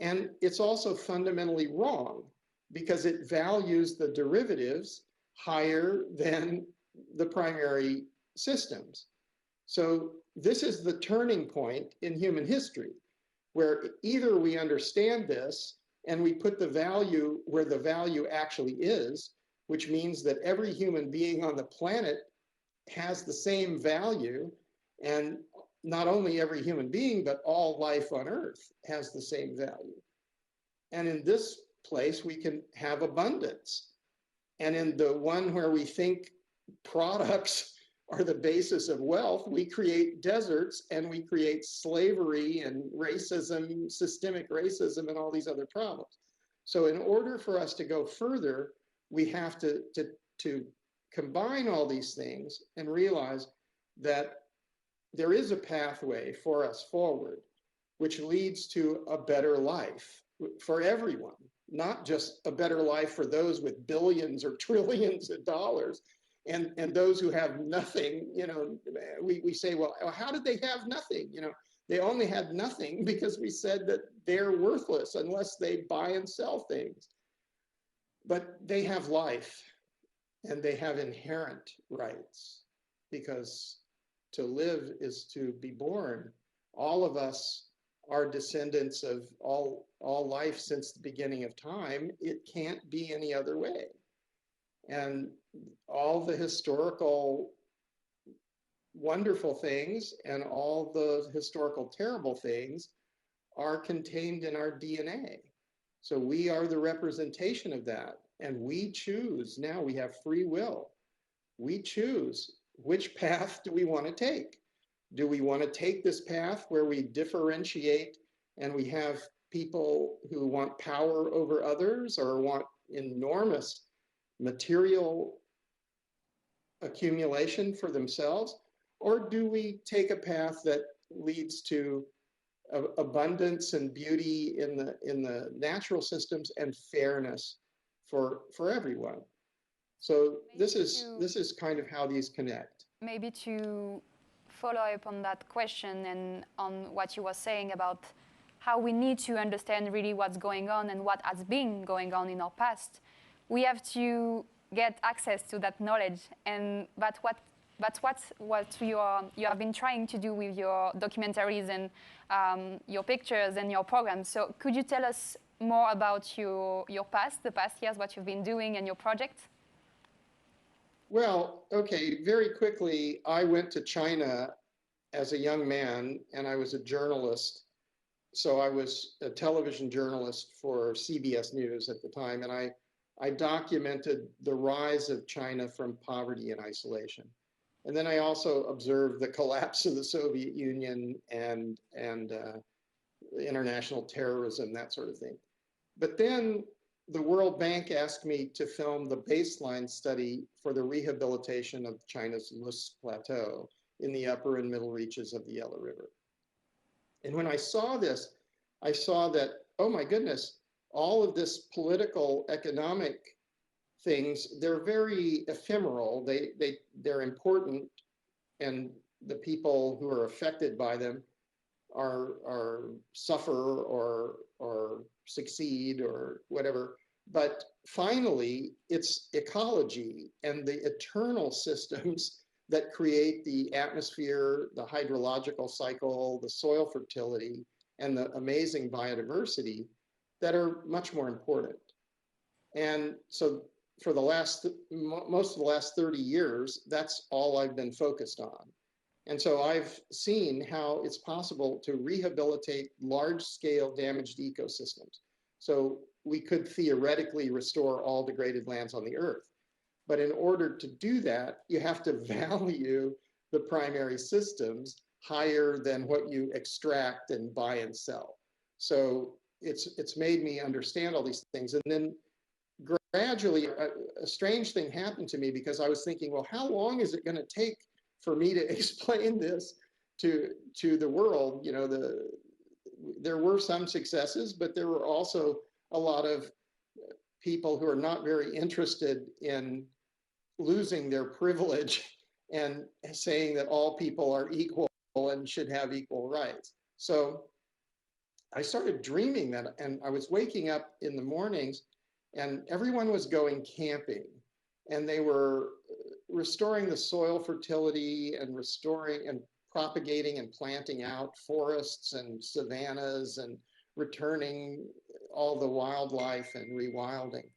And it's also fundamentally wrong because it values the derivatives higher than the primary systems. So this is the turning point in human history, where either we understand this and we put the value where the value actually is, which means that every human being on the planet has the same value, and not only every human being, but all life on Earth has the same value. And in this place, we can have abundance. And in the one where we think products are the basis of wealth, we create deserts and we create slavery and racism, systemic racism, and all these other problems. So in order for us to go further, we have to combine all these things and realize that there is a pathway for us forward, which leads to a better life for everyone, not just a better life for those with billions or trillions of dollars, and those who have nothing. You know, we say, well, how did they have nothing? You know, they only had nothing because we said that they're worthless unless they buy and sell things. But they have life and they have inherent rights, because to live is to be born. All of us are descendants of all life since the beginning of time. It can't be any other way. And all the historical wonderful things and all the historical terrible things are contained in our DNA. So we are the representation of that. And we choose. Now we have free will. We choose which path do we want to take. Do we want to take this path where we differentiate and we have people who want power over others or want enormous material accumulation for themselves? Or do we take a path that leads to abundance and beauty in the natural systems and fairness for everyone? So this is kind of how these connect. Maybe to follow up on that question and on what you were saying about how we need to understand really what's going on and what has been going on in our past, we have to get access to that knowledge. And that's what you have been trying to do with your documentaries and your pictures and your programs. So could you tell us more about your past, the past years, what you've been doing and your project? Well, okay, very quickly, I went to China as a young man, and I was a journalist. So I was a television journalist for CBS News at the time, and I documented the rise of China from poverty and isolation. And then I also observed the collapse of the Soviet Union and international terrorism, that sort of thing. But then the World Bank asked me to film the baseline study for the rehabilitation of China's Loess Plateau in the upper and middle reaches of the Yellow River. And when I saw this, I saw that, oh my goodness, all of this political, economic things, they're very ephemeral. They're important, and the people who are affected by them are suffer or succeed or whatever. But finally, it's ecology and the eternal systems that create the atmosphere, the hydrological cycle, the soil fertility, and the amazing biodiversity that are much more important. And so for the most of the last 30 years, that's all I've been focused on. And so I've seen how it's possible to rehabilitate large-scale damaged ecosystems. So we could theoretically restore all degraded lands on the Earth. But in order to do that, you have to value the primary systems higher than what you extract and buy and sell. So it's made me understand all these things. And then gradually, a strange thing happened to me, because I was thinking, well, how long is it going to take for me to explain this to the world? You know, there were some successes, but there were also a lot of people who are not very interested in losing their privilege and saying that all people are equal and should have equal rights. So I started dreaming that, and I was waking up in the mornings and everyone was going camping, and they were restoring the soil fertility and restoring and propagating and planting out forests and savannas and returning all the wildlife and rewilding.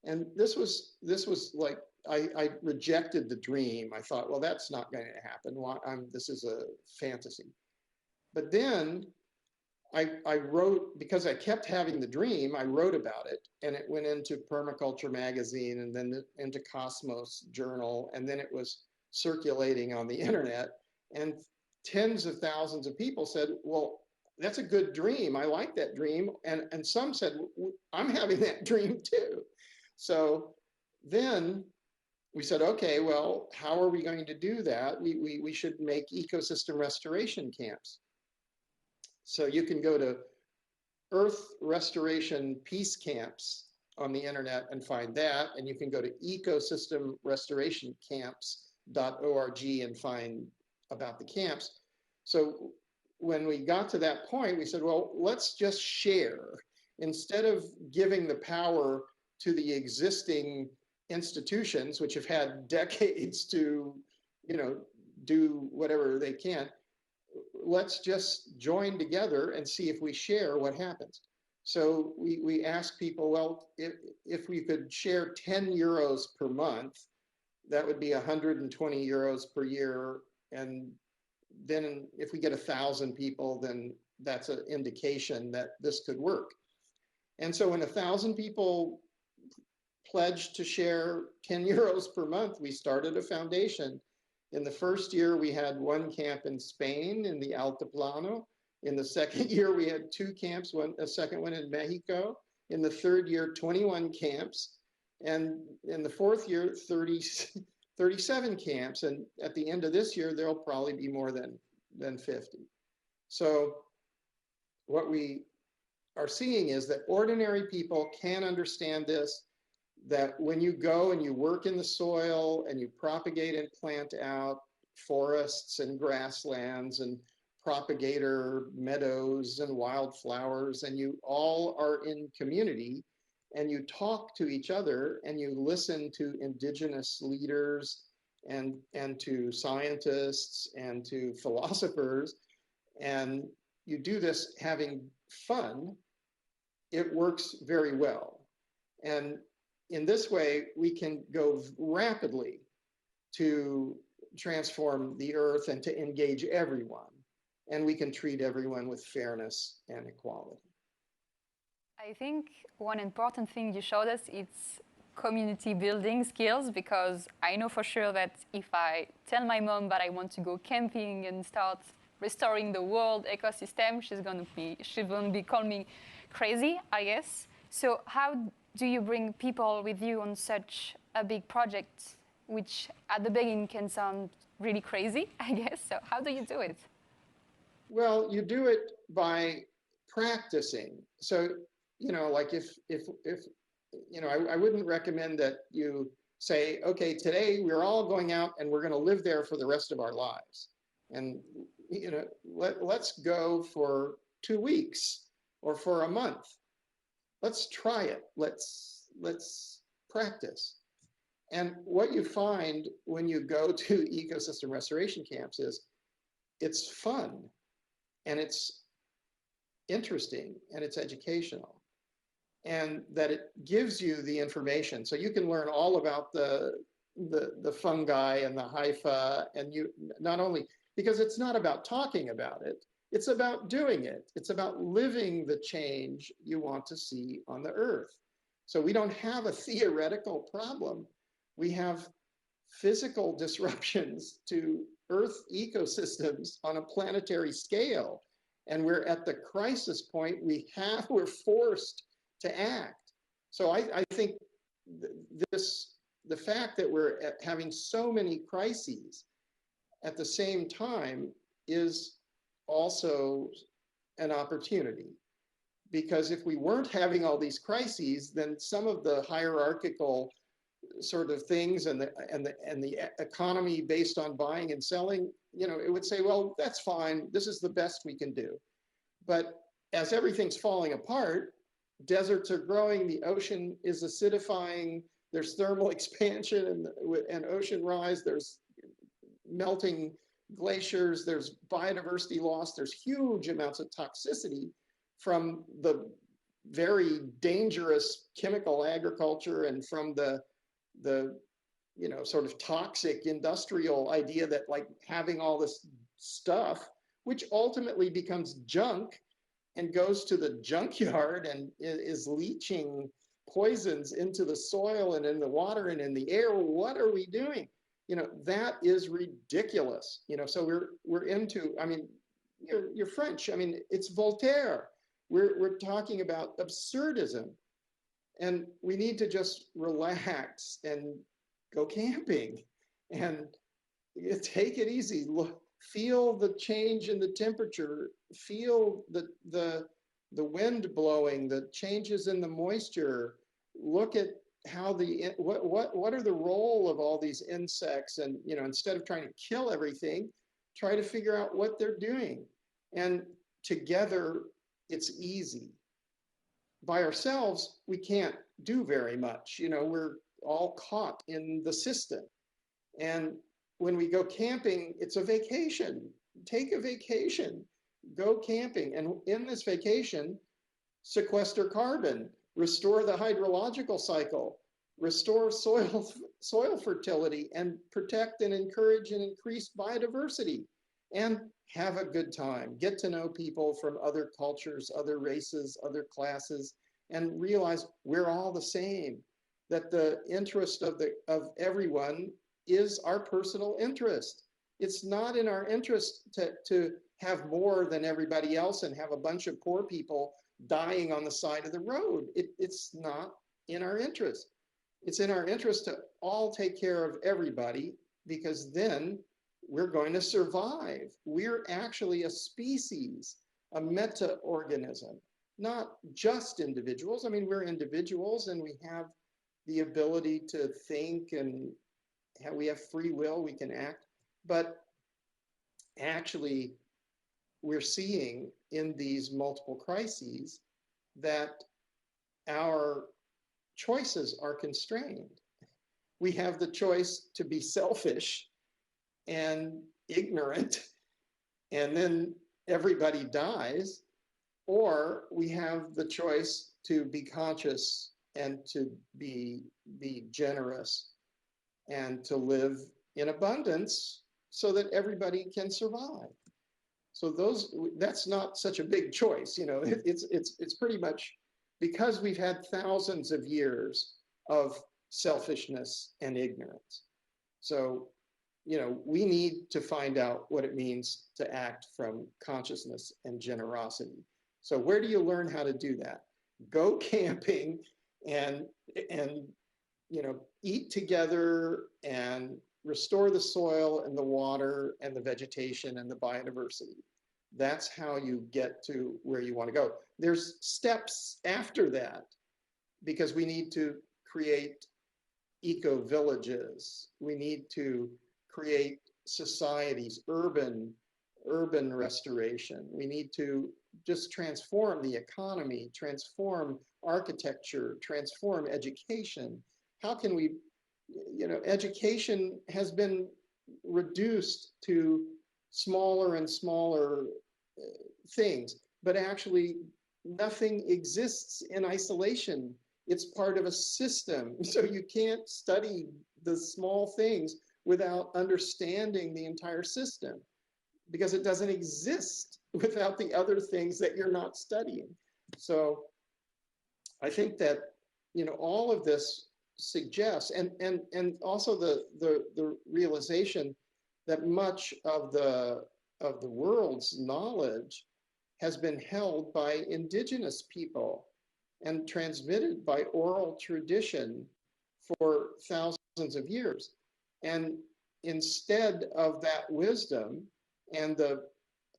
And this was like, I rejected the dream. I thought, well, that's not going to happen. This is a fantasy. But then I wrote, because I kept having the dream, I wrote about it, and it went into Permaculture magazine, and then into Cosmos journal, and then it was circulating on the internet, and tens of thousands of people said, well, that's a good dream. I like that dream. And some said, I'm having that dream too. So then we said, okay, well, how are we going to do that? We should make ecosystem restoration camps. So you can go to Earth Restoration Peace Camps on the internet and find that. And you can go to ecosystemrestorationcamps.org and find about the camps. So when we got to that point, we said, well, let's just share. Instead of giving the power to the existing institutions, which have had decades to, do whatever they can, let's just join together and see if we share what happens. So we asked people, well, if we could share 10 euros per month, that would be 120 euros per year. And then if we get 1,000 people, then that's an indication that this could work. And so when 1,000 people pledged to share 10 euros per month, we started a foundation. In the first year, we had one camp in Spain in the Altiplano. In the second year, we had 2 camps, a second one in Mexico. In the third year, 21 camps. And in the fourth year, 37 camps. And at the end of this year, there'll probably be more than 50. So what we are seeing is that ordinary people can understand this, that when you go and you work in the soil and you propagate and plant out forests and grasslands and propagator meadows and wildflowers, and you all are in community, and you talk to each other and you listen to indigenous leaders and to scientists and to philosophers, and you do this having fun, it works very well. And in this way, we can go rapidly to transform the earth and to engage everyone. And we can treat everyone with fairness and equality. I think one important thing you showed us is community building skills, because I know for sure that if I tell my mom that I want to go camping and start restoring the world ecosystem, she's going to be calling me crazy, I guess. So how do you bring people with you on such a big project, which at the beginning can sound really crazy, I guess? So how do you do it? Well, you do it by practicing. So, like if I wouldn't recommend that you say, okay, today we're all going out and we're going to live there for the rest of our lives. And, let's go for 2 weeks or for a month. Let's try it. Let's practice. And what you find when you go to ecosystem restoration camps is it's fun and it's interesting and it's educational, and that it gives you the information. So you can learn all about the fungi and the hypha, and you not only, because it's not about talking about it, it's about doing it. It's about living the change you want to see on the earth. So we don't have a theoretical problem. We have physical disruptions to Earth ecosystems on a planetary scale. And we're at the crisis point. We're forced to act. So I think the fact that we're having so many crises at the same time is also an opportunity. Because if we weren't having all these crises, then some of the hierarchical sort of things and the economy based on buying and selling, it would say, well, that's fine. This is the best we can do. But as everything's falling apart, deserts are growing, the ocean is acidifying, there's thermal expansion and ocean rise, there's melting glaciers, there's biodiversity loss, there's huge amounts of toxicity from the very dangerous chemical agriculture and from the sort of toxic industrial idea that like having all this stuff, which ultimately becomes junk and goes to the junkyard and is leaching poisons into the soil and in the water and in the air. What are we doing? That is ridiculous. So we're into, I mean, you're French. I mean, it's Voltaire. We're talking about absurdism, and we need to just relax and go camping and take it easy. Look, feel the change in the temperature, feel the wind blowing, the changes in the moisture. Look at how what are the role of all these insects, and instead of trying to kill everything, try to figure out what they're doing. And together it's easy. By ourselves, we can't do very much. We're all caught in the system. And when we go camping, it's a vacation. Take a vacation, go camping. And in this vacation, sequester carbon, restore the hydrological cycle, restore soil fertility, and protect and encourage and increase biodiversity. And have a good time. Get to know people from other cultures, other races, other classes, and realize we're all the same, that the interest of everyone is our personal interest. It's not in our interest to have more than everybody else and have a bunch of poor people dying on the side of the road. It's not in our interest. It's in our interest to all take care of everybody, because then we're going to survive. We're actually a species, a meta-organism, not just individuals. I mean, we're individuals and we have the ability to think, and we have free will, we can act. But actually, we're seeing in these multiple crises that our choices are constrained. We have the choice to be selfish and ignorant, and then everybody dies, or we have the choice to be conscious and to be generous and to live in abundance so that everybody can survive. So that's not such a big choice. It's pretty much because we've had thousands of years of selfishness and ignorance. So we need to find out what it means to act from consciousness and generosity. So where do you learn how to do that? Go camping and eat together and restore the soil and the water and the vegetation and the biodiversity. That's how you get to where you want to go. There's steps after that, because we need to create eco-villages. We need to create societies, urban restoration. We need to just transform the economy, transform architecture, transform education. How can we, education has been reduced to smaller and smaller things, but actually nothing exists in isolation. It's part of a system. So you can't study the small things without understanding the entire system, because it doesn't exist without the other things that you're not studying. So I think that, all of this suggests, and also the realization that much of the world's knowledge has been held by indigenous people and transmitted by oral tradition for thousands of years. And instead of that wisdom and the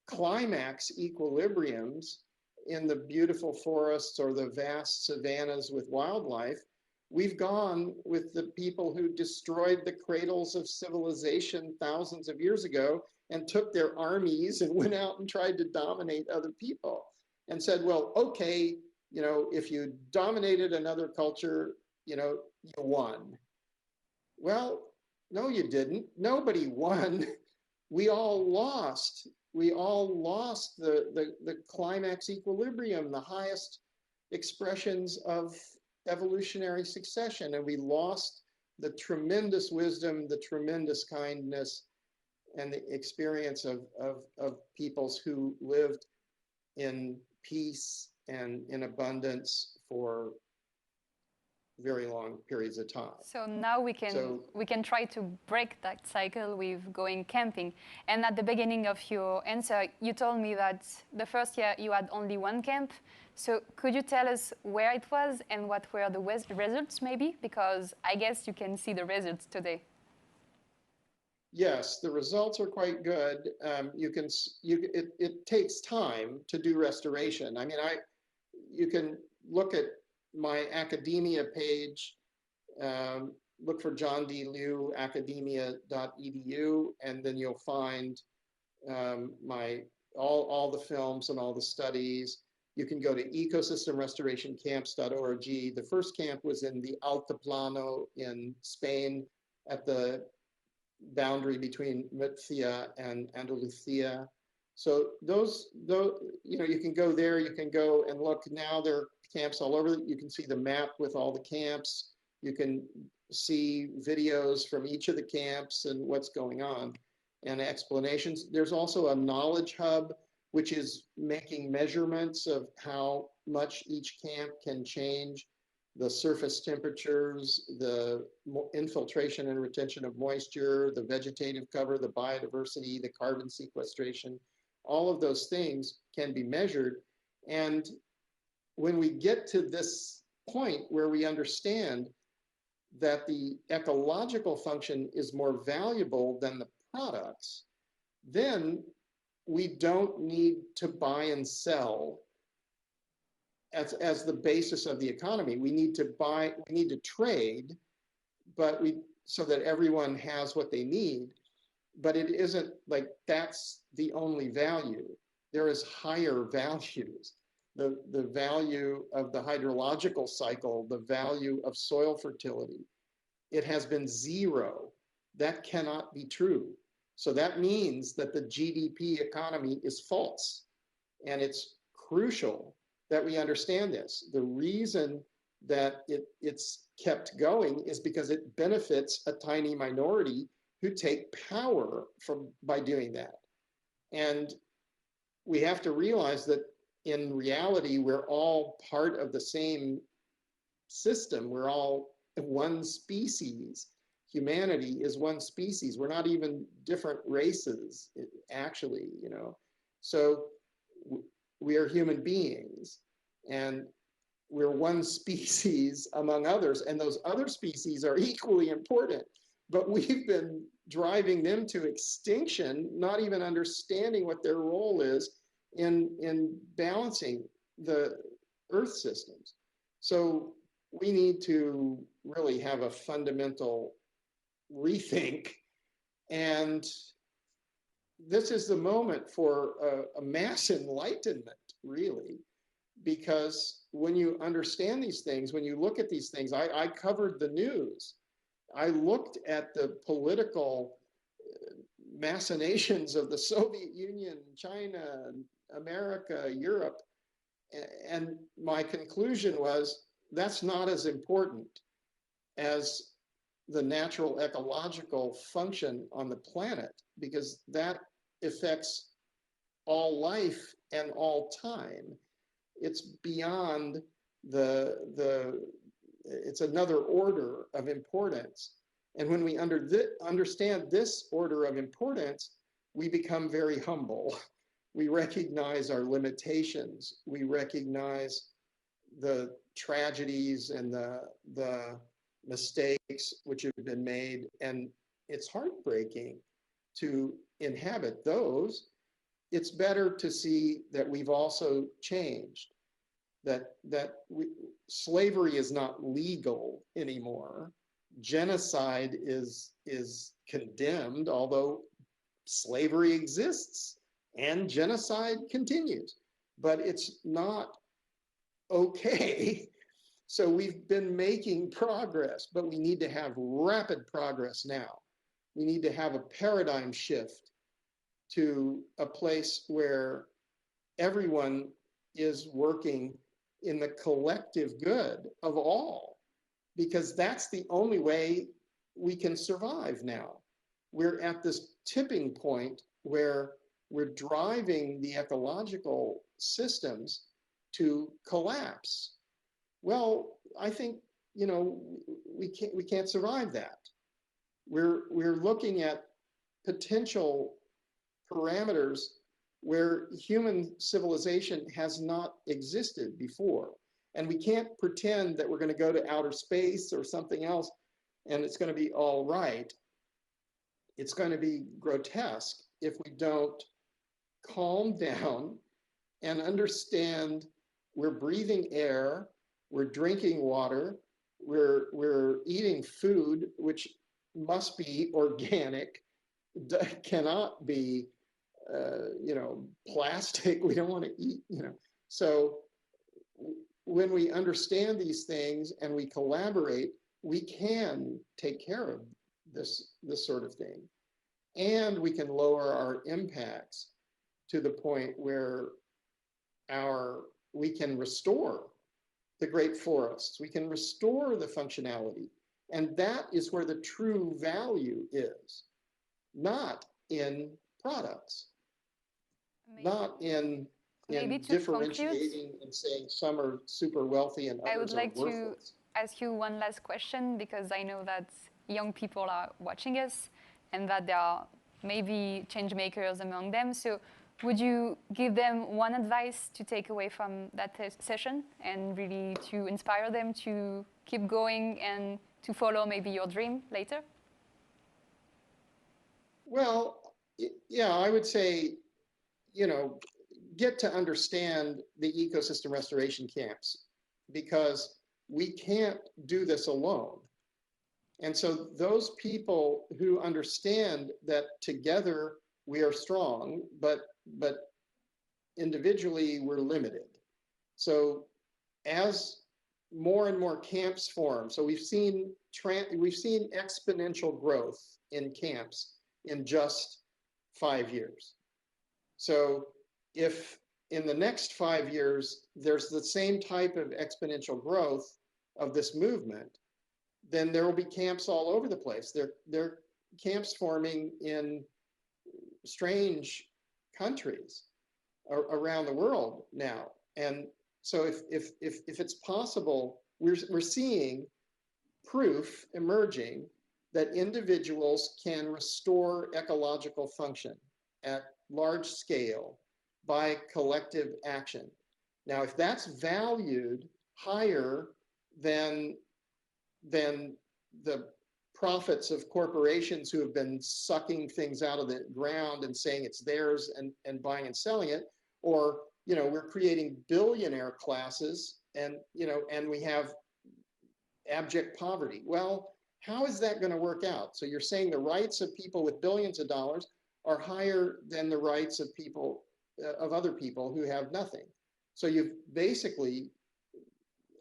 climax equilibriums in the beautiful forests or the vast savannas with wildlife, we've gone with the people who destroyed the cradles of civilization thousands of years ago and took their armies and went out and tried to dominate other people and said, well, okay, you know, if you dominated another culture, you know, you won. Well, no, you didn't. Nobody won. We all lost. We all lost the climax equilibrium, the highest expressions of evolutionary succession, and we lost the tremendous wisdom, the tremendous kindness, and the experience of peoples who lived in peace and in abundance for very long periods of time. So now we can try to break that cycle with going camping. And at the beginning of your answer, you told me that the first year you had only one camp. So could you tell us where it was and what were the results maybe? Because I guess you can see the results today. Yes, the results are quite good. It takes time to do restoration. I mean, you can look at my academia page, look for John D. Liu, academia.edu, and then you'll find all the films and all the studies. You can go to ecosystemrestorationcamps.org. The first camp was in the Altiplano in Spain at the boundary between Murcia and Andalusia. So those, you know, you can go there, you can go and look. Now there are camps all over. You can see the map with all the camps. You can see videos from each of the camps and what's going on and explanations. There's also a knowledge hub, which is making measurements of how much each camp can change the surface temperatures, the infiltration and retention of moisture, the vegetative cover, the biodiversity, the carbon sequestration. All of those things can be measured. And when we get to this point where we understand that the ecological function is more valuable than the products, then we don't need to buy and sell as the basis of the economy. We need to trade, but so that everyone has what they need. But it isn't like that's the only value. There is higher values. The value of the hydrological cycle, the value of soil fertility. It has been zero. That cannot be true. So that means that the GDP economy is false. And it's crucial that we understand this. The reason that it's kept going is because it benefits a tiny minority who take power by doing that. And we have to realize that in reality, we're all part of the same system. We're all one species. Humanity is one species. We're not even different races, actually, you know. So we are human beings, and we're one species among others, and those other species are equally important, but we've been driving them to extinction, not even understanding what their role is in balancing the Earth systems. So we need to really have a fundamental rethink, and this is the moment for a mass enlightenment, really, because when you understand these things, when you look at these things, I covered the news. I looked at the political machinations of the Soviet Union, China, America, Europe, and my conclusion was that's not as important as the natural ecological function on the planet, because that affects all life and all time. It's beyond the it's another order of importance. And when we understand this order of importance, we become very humble. We recognize our limitations. We recognize the tragedies and the mistakes which have been made. And it's heartbreaking to inhabit those. It's better to see that we've also changed, that slavery is not legal anymore. Genocide is condemned, although slavery exists and genocide continues, but it's not okay. So we've been making progress, but we need to have rapid progress now. We need to have a paradigm shift to a place where everyone is working in the collective good of all, because that's the only way we can survive now. We're at this tipping point where we're driving the ecological systems to collapse. Well, I think, you know, we can't survive that. We're looking at potential parameters where human civilization has not existed before. And we can't pretend that we're going to go to outer space or something else and it's going to be all right. It's going to be grotesque if we don't calm down and understand we're breathing air, we're drinking water, we're eating food which must be organic, cannot be you know, plastic. We don't want to eat, you know. So when we understand these things and we collaborate, we can take care of this sort of thing. And we can lower our impacts to the point where we can restore the great forests, we can restore the functionality. And that is where the true value is, not in products, not in differentiating and saying some are super wealthy and others are worthless. I would like to ask you one last question, because I know that young people are watching us and that there are maybe change makers among them. So would you give them one advice to take away from that session and really to inspire them to keep going and to follow maybe your dream later? Well, yeah, I would say, you know, get to understand the ecosystem restoration camps, because we can't do this alone. And so those people who understand that together we are strong, but individually we're limited. So as more and more camps form, so we've seen exponential growth in camps in just 5 years. So if in the next 5 years, there's the same type of exponential growth of this movement, then there will be camps all over the place. There are camps forming in strange countries around the world now. And so if it's possible, we're seeing proof emerging that individuals can restore ecological function at large scale by collective action. Now, if that's valued higher than the profits of corporations who have been sucking things out of the ground and saying it's theirs and buying and selling it, or, you know, we're creating billionaire classes and, you know, and we have abject poverty. Well, how is that going to work out? So you're saying the rights of people with billions of dollars are higher than the rights of people, of other people who have nothing. So you've basically,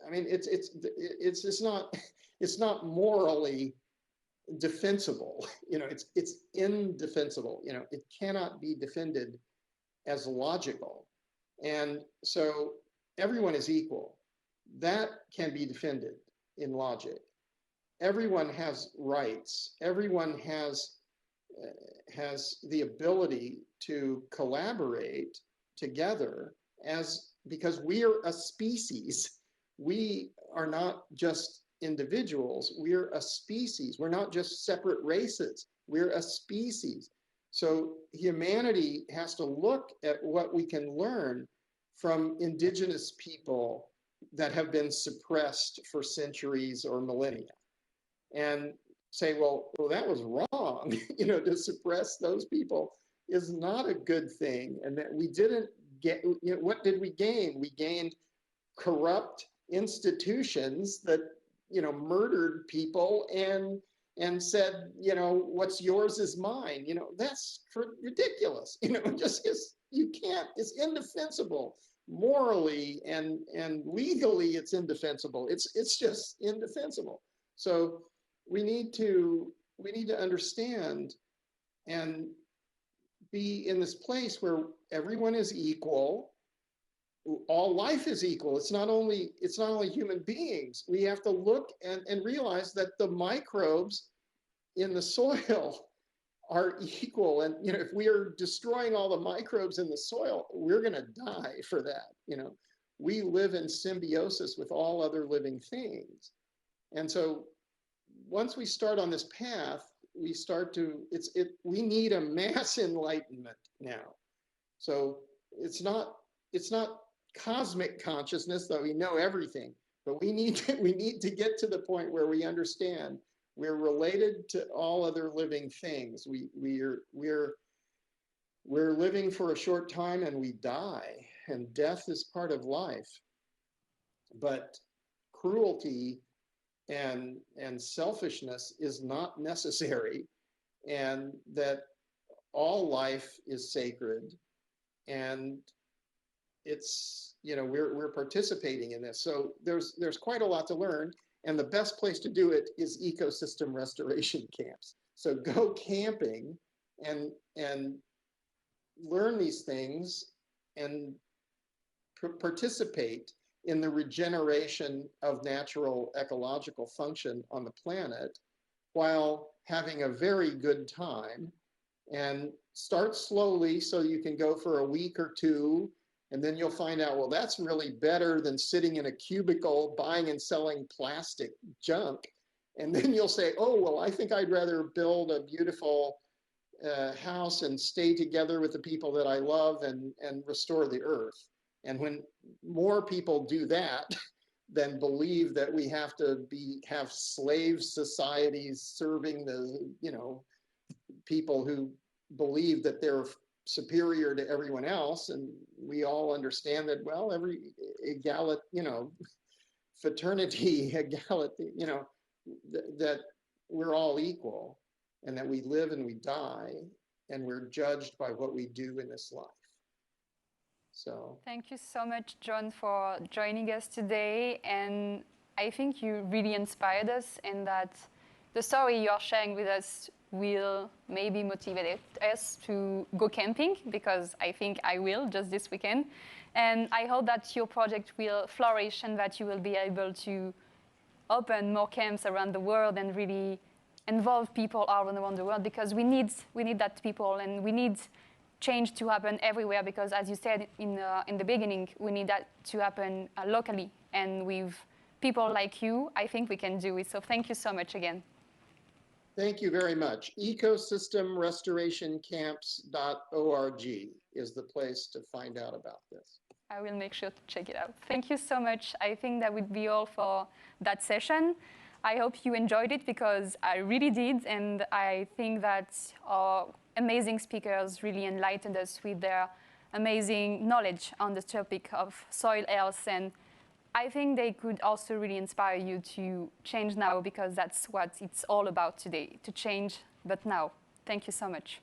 I mean, it's not morally defensible. You know, it's indefensible. You know, it cannot be defended as logical. And so everyone is equal. That can be defended in logic. Everyone has rights. Everyone has the ability to collaborate together because we are a species. We are not just individuals, we're a species. We're not just separate races. We're a species. So humanity has to look at what we can learn from indigenous people that have been suppressed for centuries or millennia, and say, well, that was wrong. To suppress those people is not a good thing. And that we didn't get, what did we gain? We gained corrupt institutions that, murdered people and said, what's yours is mine. That's ridiculous. You can't, it's indefensible. Morally and legally, it's indefensible. It's just indefensible. So we need to understand and be in this place where everyone is equal. All life is equal. It's not only human beings. We have to look and realize that the microbes in the soil are equal. And if we are destroying all the microbes in the soil, we're going to die for that. We live in symbiosis with all other living things. And so once we start on this path, we need a mass enlightenment now. So it's not cosmic consciousness that we know everything, but we need to get to the point where we understand we're related to all other living things. We're living for a short time and we die, and death is part of life. But cruelty and selfishness is not necessary, and that all life is sacred, and it's, we're participating in this. So there's quite a lot to learn, and the best place to do it is ecosystem restoration camps. So go camping and learn these things and participate in the regeneration of natural ecological function on the planet while having a very good time. And start slowly so you can go for a week or two, and then you'll find out, well, that's really better than sitting in a cubicle buying and selling plastic junk. And then you'll say, oh, well, I think I'd rather build a beautiful house and stay together with the people that I love and restore the earth. And when more people do that, than believe that we have to have slave societies serving the, people who believe that they're superior to everyone else, and we all understand that, well, every fraternity, equality, that we're all equal, and that we live and we die, and we're judged by what we do in this life. So thank you so much, John, for joining us today. And I think you really inspired us, and that the story you're sharing with us will maybe motivate us to go camping, because I think I will just this weekend. And I hope that your project will flourish and that you will be able to open more camps around the world and really involve people all around the world, because we need that people, and we need change to happen everywhere, because as you said in the beginning, we need that to happen locally. And with people like you, I think we can do it. So thank you so much again. Thank you very much. Ecosystemrestorationcamps.org is the place to find out about this. I will make sure to check it out. Thank you so much. I think that would be all for that session. I hope you enjoyed it, because I really did. And I think that our amazing speakers really enlightened us with their amazing knowledge on the topic of soil health. And I think they could also really inspire you to change now, because that's what it's all about today, to change, but now. Thank you so much.